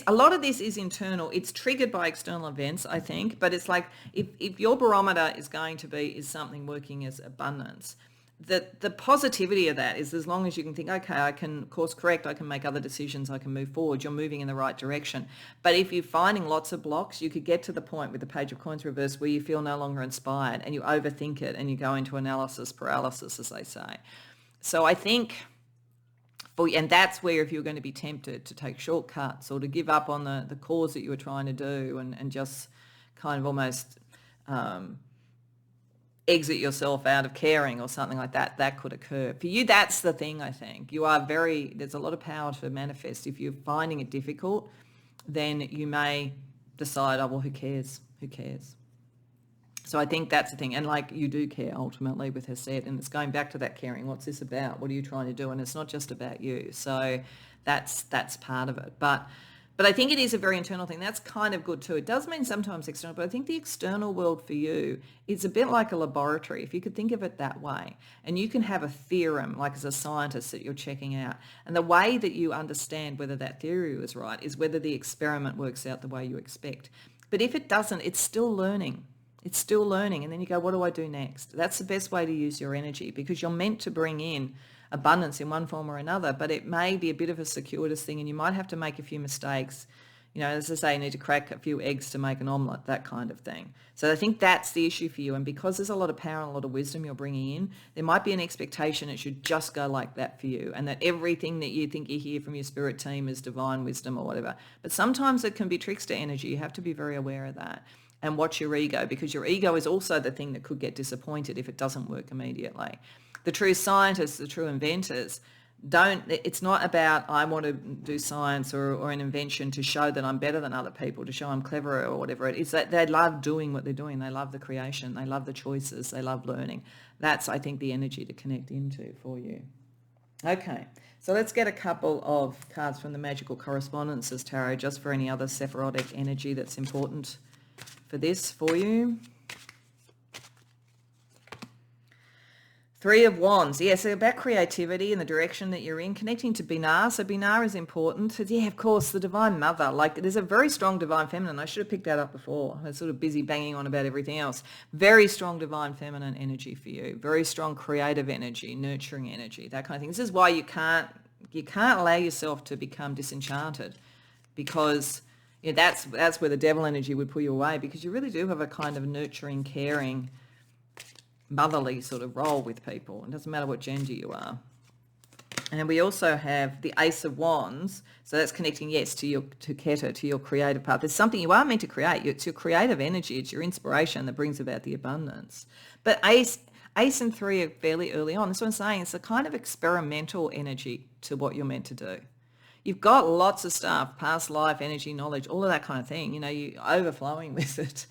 S1: A lot of this is internal. It's triggered by external events, I think, but it's like if your barometer is going to be is something working as abundance, the positivity of that is as long as you can think, okay, I can course correct, I can make other decisions, I can move forward, you're moving in the right direction. But if you're finding lots of blocks, you could get to the point with the Page of Coins reversed where you feel no longer inspired and you overthink it and you go into analysis paralysis, as they say. So I think... And that's where if you're going to be tempted to take shortcuts or to give up on the cause that you were trying to do and just kind of almost exit yourself out of caring or something like that, that could occur. For you, that's the thing, I think. There's a lot of power to manifest. If you're finding it difficult, then you may decide, oh, well, who cares? Who cares? So I think that's the thing. And like you do care ultimately with her said, and it's going back to that caring. What's this about? What are you trying to do? And it's not just about you. So that's part of it. But I think it is a very internal thing. That's kind of good too. It does mean sometimes external, but I think the external world for you is a bit like a laboratory, if you could think of it that way. And you can have a theorem, like as a scientist that you're checking out. And the way that you understand whether that theory was right is whether the experiment works out the way you expect. But if it doesn't, it's still learning. It's still learning. And then you go, what do I do next? That's the best way to use your energy because you're meant to bring in abundance in one form or another, but it may be a bit of a circuitous thing and you might have to make a few mistakes. As I say, you need to crack a few eggs to make an omelette, that kind of thing. So I think that's the issue for you. And because there's a lot of power and a lot of wisdom you're bringing in, there might be an expectation it should just go like that for you and that everything that you think you hear from your spirit team is divine wisdom or whatever. But sometimes it can be trickster energy. You have to be very aware of that. And watch your ego because your ego is also the thing that could get disappointed if it doesn't work immediately. The true scientists, the true inventors, it's not about I want to do science or an invention to show that I'm better than other people, to show I'm cleverer or whatever. It's that they love doing what they're doing. They love the creation. They love the choices. They love learning. That's, I think, the energy to connect into for you. Okay, so let's get a couple of cards from the Magical Correspondences Tarot just for any other Sephirotic energy that's important for this for you. Three of Wands. Yeah, so about creativity and the direction that you're in, connecting to Binah. So Binah is important. So yeah, of course, the Divine Mother. Like there's a very strong Divine Feminine. I should have picked that up before. I was sort of busy banging on about everything else. Very strong Divine Feminine energy for you. Very strong creative energy, nurturing energy, that kind of thing. This is why you can't allow yourself to become disenchanted, because that's where the devil energy would pull you away, because you really do have a kind of nurturing, caring, motherly sort of role with people. It doesn't matter what gender you are. And we also have the Ace of Wands. So that's connecting, yes, to Kether, to your creative part. There's something you are meant to create. It's your creative energy. It's your inspiration that brings about the abundance. But Ace and 3 are fairly early on. That's what I'm saying. It's a kind of experimental energy to what you're meant to do. You've got lots of stuff, past life, energy, knowledge, all of that kind of thing. You're overflowing with it.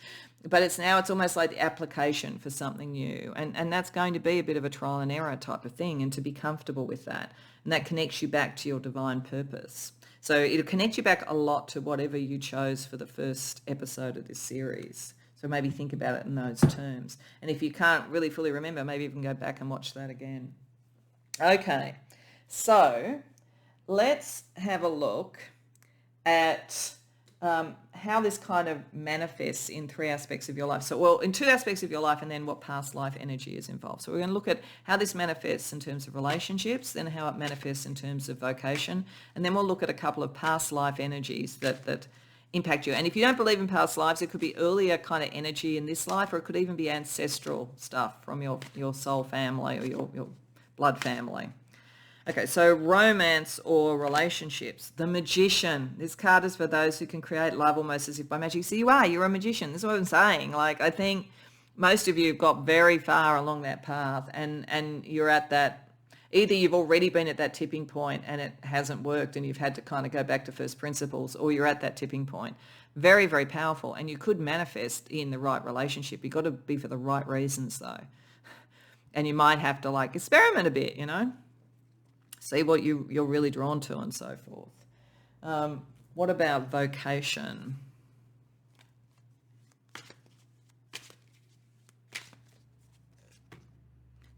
S1: But it's almost like the application for something new. And that's going to be a bit of a trial and error type of thing, and to be comfortable with that. And that connects you back to your divine purpose. So it'll connect you back a lot to whatever you chose for the first episode of this series. So maybe think about it in those terms. And if you can't really fully remember, maybe you can go back and watch that again. Okay, so let's have a look at how this kind of manifests in 3 aspects of your life. So, in 2 aspects of your life, and then what past life energy is involved. So we're going to look at how this manifests in terms of relationships, then how it manifests in terms of vocation, and then we'll look at a couple of past life energies that impact you. And if you don't believe in past lives, it could be earlier kind of energy in this life, or it could even be ancestral stuff from your soul family or your blood family. Okay, so romance or relationships. The Magician. This card is for those who can create love almost as if by magic. So you're a magician. This is what I'm saying. Like, I think most of you have got very far along that path, and you're at that, either you've already been at that tipping point and it hasn't worked and you've had to kind of go back to first principles, or you're at that tipping point. Very, very powerful. And you could manifest in the right relationship. You've got to be for the right reasons though. And you might have to experiment a bit, see what you're really drawn to and so forth. What about vocation?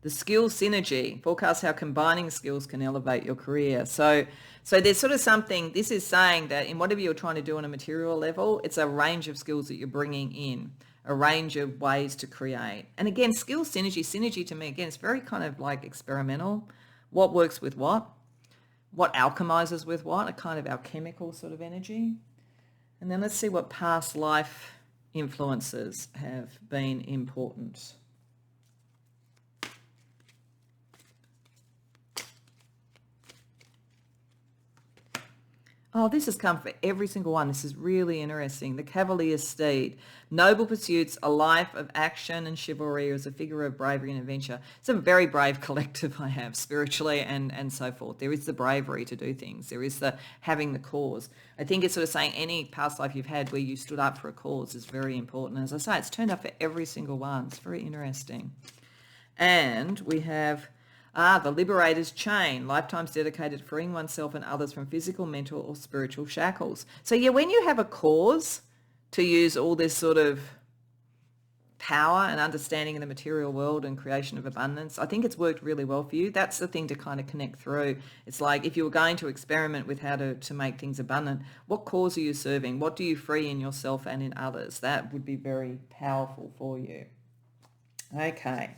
S1: The skill synergy. Forecast how combining skills can elevate your career. So there's sort of something, this is saying that in whatever you're trying to do on a material level, it's a range of skills that you're bringing in, a range of ways to create. And again, skill synergy to me, again, it's very kind of experimental. What works with what alchemizes with what, a kind of alchemical sort of energy. And then let's see what past life influences have been important. Oh, this has come for every single one. This is really interesting. The Cavalier's Steed. Noble pursuits, a life of action and chivalry as a figure of bravery and adventure. It's a very brave collective I have, spiritually and so forth. There is the bravery to do things. There is the having the cause. I think it's sort of saying any past life you've had where you stood up for a cause is very important. As I say, it's turned up for every single one. It's very interesting. And we have... the Liberator's Chain, lifetimes dedicated to freeing oneself and others from physical, mental, or spiritual shackles. So yeah, when you have a cause to use all this sort of power and understanding in the material world and creation of abundance, I think it's worked really well for you. That's the thing to kind of connect through. It's like if you were going to experiment with how to make things abundant, what cause are you serving? What do you free in yourself and in others? That would be very powerful for you. Okay.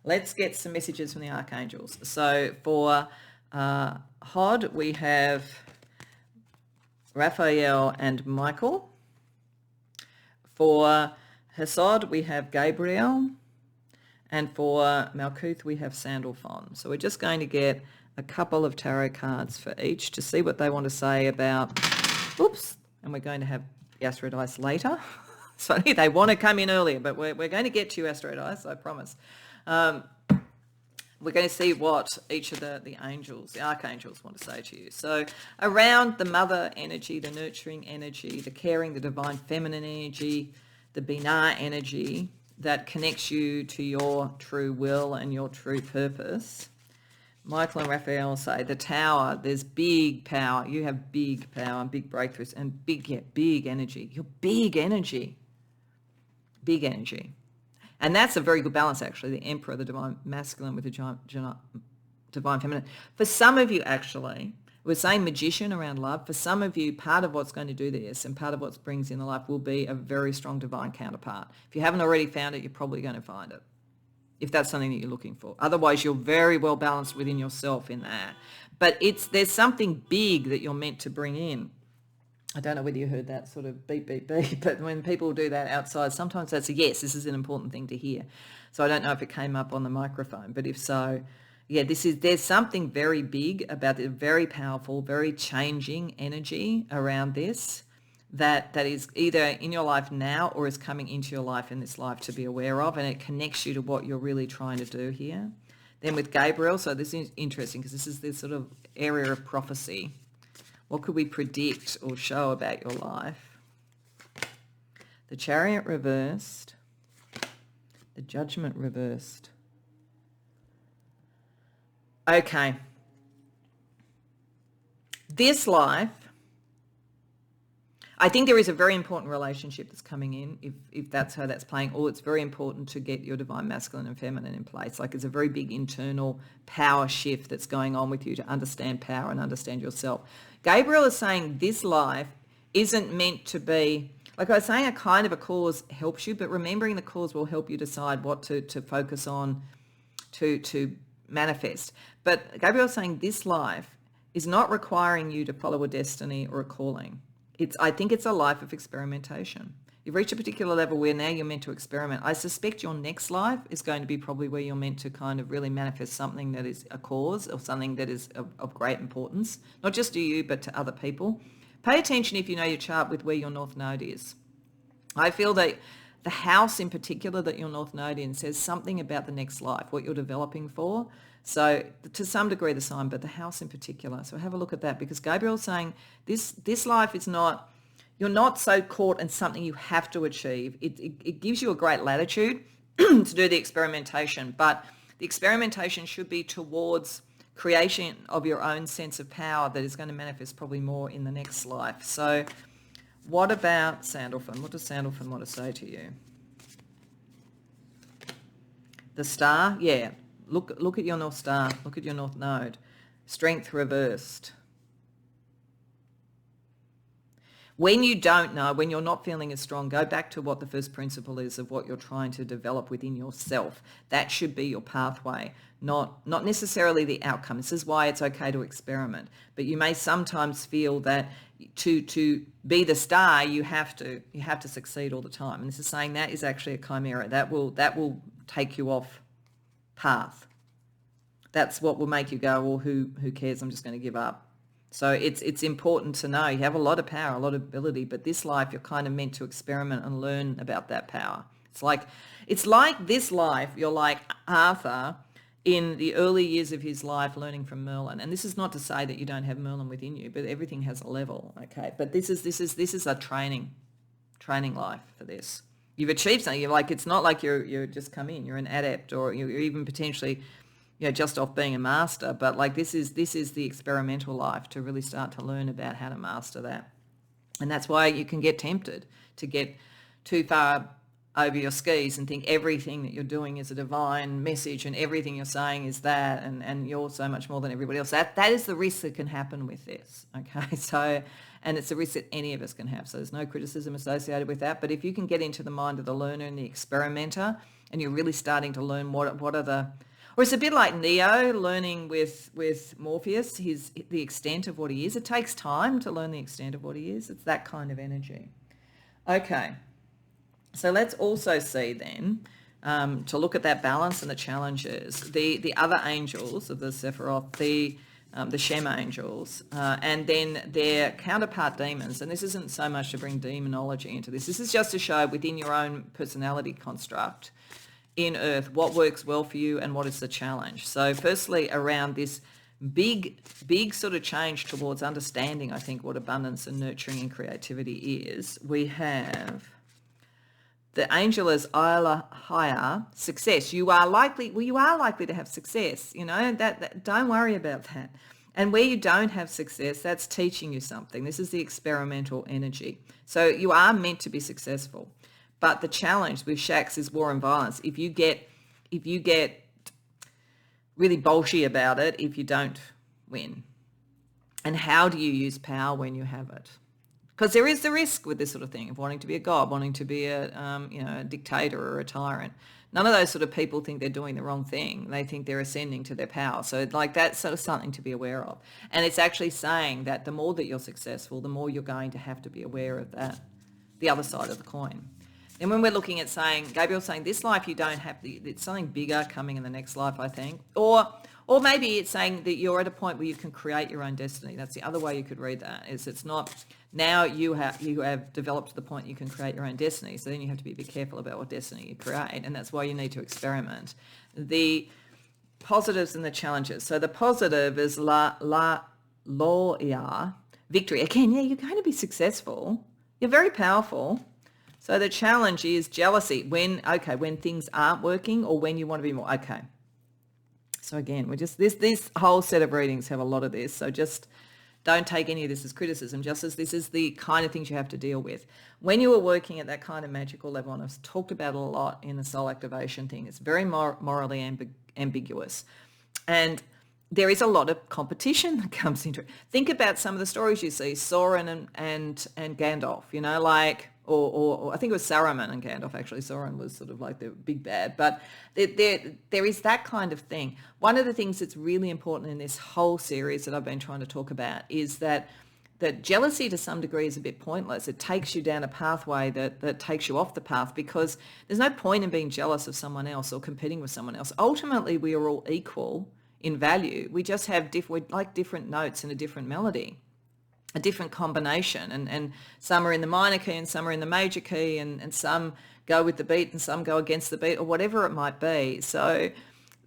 S1: Let's get some messages from the archangels. So for Hod, we have Raphael and Michael. For Hesod, we have Gabriel. And for Malkuth, we have Sandalphon. So we're just going to get a couple of tarot cards for each to see what they want to say about... Oops. And we're going to have the Astro Dice later. So they want to come in earlier, but we're going to get to Astro Dice, I promise. We're going to see what each of the archangels want to say to you. So around the mother energy, the nurturing energy, the caring, the divine feminine energy, the Binah energy that connects you to your true will and your true purpose. Michael and Raphael say the Tower, there's big power. You have big power and big breakthroughs and big energy. You're big energy. big energy. And that's a very good balance, actually, the Emperor, the divine masculine with the divine feminine. For some of you, actually, we're saying magician around love. For some of you, part of what's going to do this and part of what brings in the life will be a very strong divine counterpart. If you haven't already found it, you're probably going to find it, if that's something that you're looking for. Otherwise, you're very well balanced within yourself in that. But there's something big that you're meant to bring in. I don't know whether you heard that sort of beep, beep, beep, but when people do that outside, sometimes that's a yes, this is an important thing to hear. So I don't know if it came up on the microphone, but if so, yeah, there's something very big about it, very powerful, very changing energy around this that is either in your life now or is coming into your life in this life to be aware of, and it connects you to what you're really trying to do here. Then with Gabriel, so this is interesting because this is this sort of area of prophecy. What could we predict or show about your life? The Chariot reversed, the Judgment reversed. Okay. This life, I think there is a very important relationship that's coming in, if that's how that's playing, or it's very important to get your divine masculine and feminine in place. Like it's a very big internal power shift that's going on with you to understand power and understand yourself. Gabriel is saying this life isn't meant to be, like I was saying, a kind of a cause helps you, but remembering the cause will help you decide what to focus on to manifest. But Gabriel is saying this life is not requiring you to follow a destiny or a calling. I think it's a life of experimentation. You've reached a particular level where now you're meant to experiment. I suspect your next life is going to be probably where you're meant to kind of really manifest something that is a cause or something that is of great importance, not just to you, but to other people. Pay attention if you know your chart with where your North Node is. I feel that the house in particular that your North Node in says something about the next life, what you're developing for. So to some degree the sign, but the house in particular. So have a look at that, because Gabriel's saying this life is not, you're not so caught in something you have to achieve. It gives you a great latitude to do the experimentation, but the experimentation should be towards creation of your own sense of power that is going to manifest probably more in the next life. So what about Sandalphon? What does Sandalphon want to say to you? The star? Yeah. Look at your North Star. Look at your North Node. Strength reversed. When you don't know, when you're not feeling as strong, go back to what the first principle is of what you're trying to develop within yourself. That should be your pathway, not necessarily the outcome. This is why it's okay to experiment. But you may sometimes feel that to be the star, you have to succeed all the time. And this is saying that is actually a chimera. That will take you off path. That's what will make you go, well, who cares? I'm just going to give up. So it's important to know you have a lot of power, a lot of ability, but this life you're kind of meant to experiment and learn about that power. It's like this life, you're like Arthur in the early years of his life learning from Merlin. And this is not to say that you don't have Merlin within you, but everything has a level, okay? But this is a training life for this. You've achieved something. You're like, it's not like you're just come in, you're an adept, or you're even potentially just off being a master, but like this is the experimental life to really start to learn about how to master that. And that's why you can get tempted to get too far over your skis and think everything that you're doing is a divine message and everything you're saying is that, and you're so much more than everybody else. That is the risk that can happen with this, okay? So, and it's a risk that any of us can have. So there's no criticism associated with that. But if you can get into the mind of the learner and the experimenter, and you're really starting to learn what are the, or it's a bit like Neo learning with Morpheus, the extent of what he is. It takes time to learn the extent of what he is. It's that kind of energy. Okay, so let's also see then, to look at that balance and the challenges, the other angels of the Sephiroth, the Shem angels, and then their counterpart demons. And this isn't so much to bring demonology into this. This is just to show within your own personality construct in Earth what works well for you and what is the challenge. So firstly, around this big sort of change towards understanding, I think, what abundance and nurturing and creativity is, we have the angel is Isla Higher, success. You are likely to have success, that don't worry about that. And where you don't have success, that's teaching you something. This is the experimental energy. So you are meant to be successful. But the challenge with shacks is war and violence. If you get really bolshy about it, if you don't win. And how do you use power when you have it? Because there is the risk with this sort of thing of wanting to be a god, wanting to be a dictator or a tyrant. None of those sort of people think they're doing the wrong thing. They think they're ascending to their power. So like that's sort of something to be aware of. And it's actually saying that the more that you're successful, the more you're going to have to be aware of that, the other side of the coin. And when we're looking at saying, Gabriel's saying this life you don't have, it's something bigger coming in the next life, I think. Or maybe it's saying that you're at a point where you can create your own destiny. That's the other way you could read that, is it's not now you have developed to the point you can create your own destiny. So then you have to be a bit careful about what destiny you create, and that's why you need to experiment. The positives and the challenges. So the positive is loya, victory. Again, yeah, you're going to be successful. You're very powerful. So the challenge is jealousy when things aren't working or when you want to be more, okay. So again, we're just, this whole set of readings have a lot of this. So just don't take any of this as criticism, just as this is the kind of things you have to deal with. When you are working at that kind of magical level, and I've talked about it a lot in the soul activation thing, it's very morally ambiguous. And there is a lot of competition that comes into it. Think about some of the stories you see, Sauron and Gandalf, or I think it was Saruman and Gandalf, actually. Sauron was sort of like the big bad. But there is that kind of thing. One of the things that's really important in this whole series that I've been trying to talk about is that jealousy to some degree is a bit pointless. It takes you down a pathway that takes you off the path, because there's no point in being jealous of someone else or competing with someone else. Ultimately, we are all equal in value. We just have different notes and a different melody, a different combination, and some are in the minor key and some are in the major key, and some go with the beat and some go against the beat, or whatever it might be. So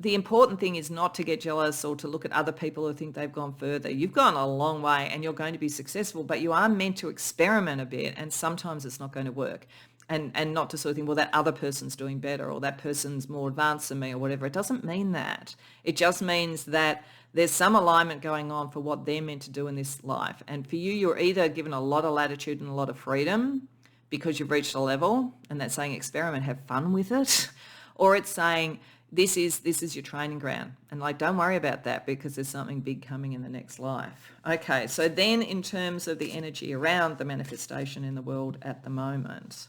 S1: the important thing is not to get jealous or to look at other people who think they've gone further. You've gone a long way and you're going to be successful, but you are meant to experiment a bit, and sometimes it's not going to work. And not to sort of think, well, that other person's doing better or that person's more advanced than me or whatever. It doesn't mean that. It just means that there's some alignment going on for what they're meant to do in this life. And for you, you're either given a lot of latitude and a lot of freedom because you've reached a level, and that's saying experiment, have fun with it, or it's saying this is your training ground, and don't worry about that because there's something big coming in the next life. Okay, so then in terms of the energy around the manifestation in the world at the moment,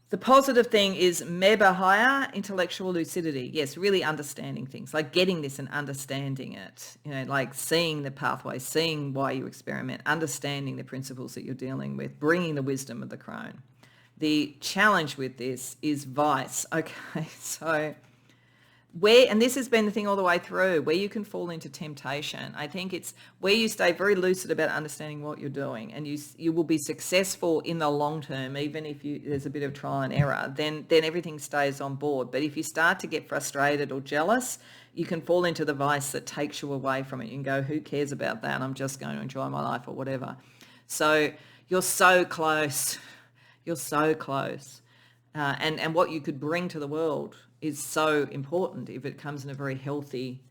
S1: the positive thing is mebahaya, intellectual lucidity. Yes, really understanding things, like getting this and understanding it, like seeing the pathway, seeing why you experiment, understanding the principles that you're dealing with, bringing the wisdom of the crone. The challenge with this is vice. Okay, so and this has been the thing all the way through, where you can fall into temptation. I think it's where you stay very lucid about understanding what you're doing, and you will be successful in the long term, even if there's a bit of trial and error, then everything stays on board. But if you start to get frustrated or jealous, you can fall into the vice that takes you away from it. You can go, who cares about that? I'm just going to enjoy my life or whatever. So you're so close. You're so close. And what you could bring to the world is so important if it comes in a very healthy,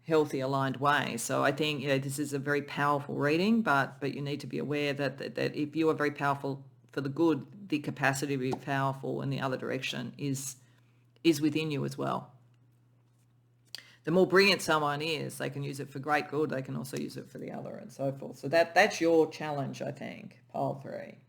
S1: aligned way. So I think this is a very powerful reading, but you need to be aware that if you are very powerful for the good, the capacity to be powerful in the other direction is within you as well. The more brilliant someone is, they can use it for great good. They can also use it for the other, and so forth. So that's your challenge, I think, pile 3.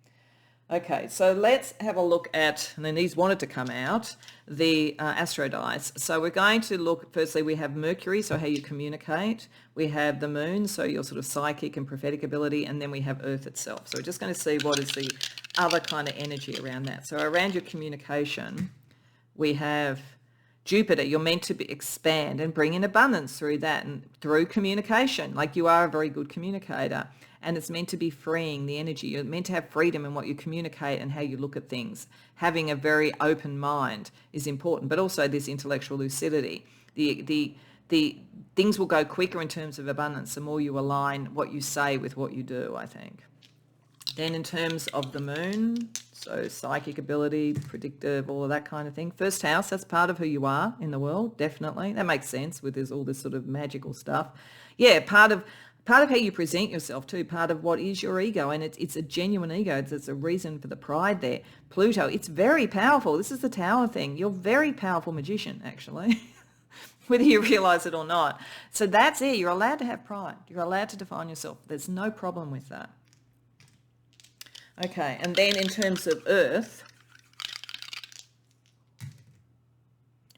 S1: Okay, so let's have a look at, and then these wanted to come out, the astro dice. So we're going to look, firstly, we have Mercury, so how you communicate. We have the moon, so your sort of psychic and prophetic ability, and then we have Earth itself. So we're just going to see what is the other kind of energy around that. So around your communication, we have Jupiter. You're meant to expand and bring in abundance through that and through communication. Like you are a very good communicator. And it's meant to be freeing the energy. You're meant to have freedom in what you communicate and how you look at things. Having a very open mind is important, but also this intellectual lucidity. The things will go quicker in terms of abundance the more you align what you say with what you do, I think. Then in terms of the moon, so psychic ability, predictive, all of that kind of thing. First house, that's part of who you are in the world, definitely. That makes sense with all this sort of magical stuff. Yeah, part part of how you present yourself too, part of what is your ego, and it's a genuine ego. It's a reason for the pride there. Pluto, it's very powerful. This is the tower thing. You're a very powerful magician, actually, whether you realize it or not. So that's it. You're allowed to have pride. You're allowed to define yourself. There's no problem with that. Okay, and then in terms of Earth,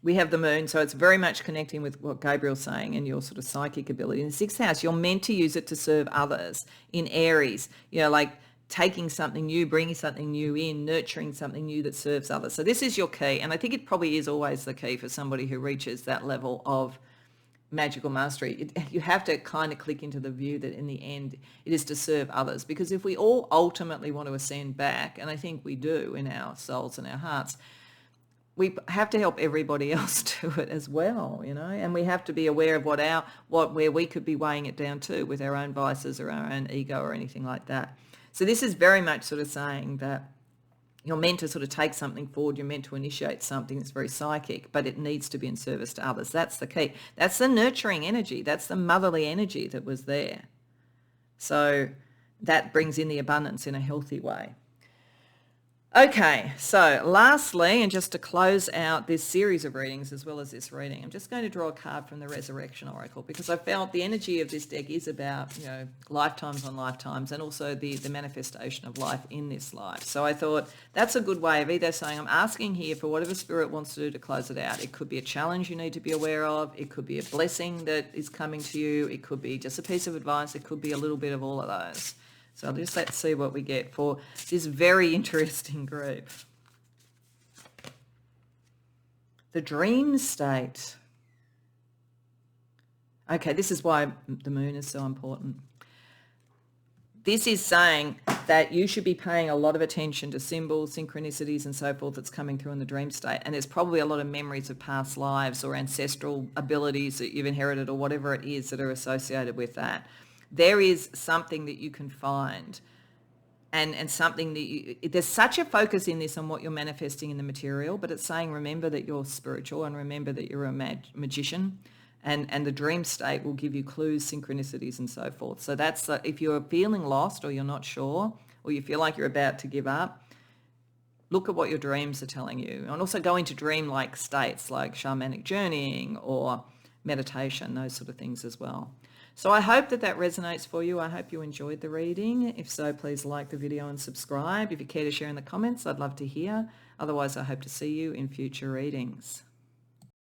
S1: we have the moon, so it's very much connecting with what Gabriel's saying and your sort of psychic ability. In the sixth house, you're meant to use it to serve others. In Aries, like taking something new, bringing something new in, nurturing something new that serves others. So this is your key, and I think it probably is always the key for somebody who reaches that level of magical mastery. You have to kind of click into the view that in the end it is to serve others, because if we all ultimately want to ascend back, and I think we do in our souls and our hearts, we have to help everybody else do it as well, and we have to be aware of where we could be weighing it down too with our own vices or our own ego or anything like that. So this is very much sort of saying that you're meant to sort of take something forward. You're meant to initiate something that's very psychic, but it needs to be in service to others. That's the key. That's the nurturing energy. That's the motherly energy that was there. So that brings in the abundance in a healthy way. Okay, so lastly, and just to close out this series of readings as well as this reading, I'm just going to draw a card from the Resurrection Oracle, because I felt the energy of this deck is about, lifetimes on lifetimes, and also the manifestation of life in this life. So I thought that's a good way of either saying I'm asking here for whatever Spirit wants to do to close it out. It could be a challenge you need to be aware of. It could be a blessing that is coming to you. It could be just a piece of advice. It could be a little bit of all of those. So let's see what we get for this very interesting group. The dream state. Okay, this is why the moon is so important. This is saying that you should be paying a lot of attention to symbols, synchronicities and so forth that's coming through in the dream state. And there's probably a lot of memories of past lives or ancestral abilities that you've inherited or whatever it is that are associated with that. There is something that you can find, and something that there's such a focus in this on what you're manifesting in the material, but it's saying remember that you're spiritual and remember that you're a magician, and the dream state will give you clues, synchronicities and so forth. So that's if you're feeling lost or you're not sure or you feel like you're about to give up, look at what your dreams are telling you, and also go into dream-like states like shamanic journeying or meditation, those sort of things as well. So I hope that resonates for you. I hope you enjoyed the reading. If so, please like the video and subscribe. If you care to share in the comments, I'd love to hear. Otherwise, I hope to see you in future readings.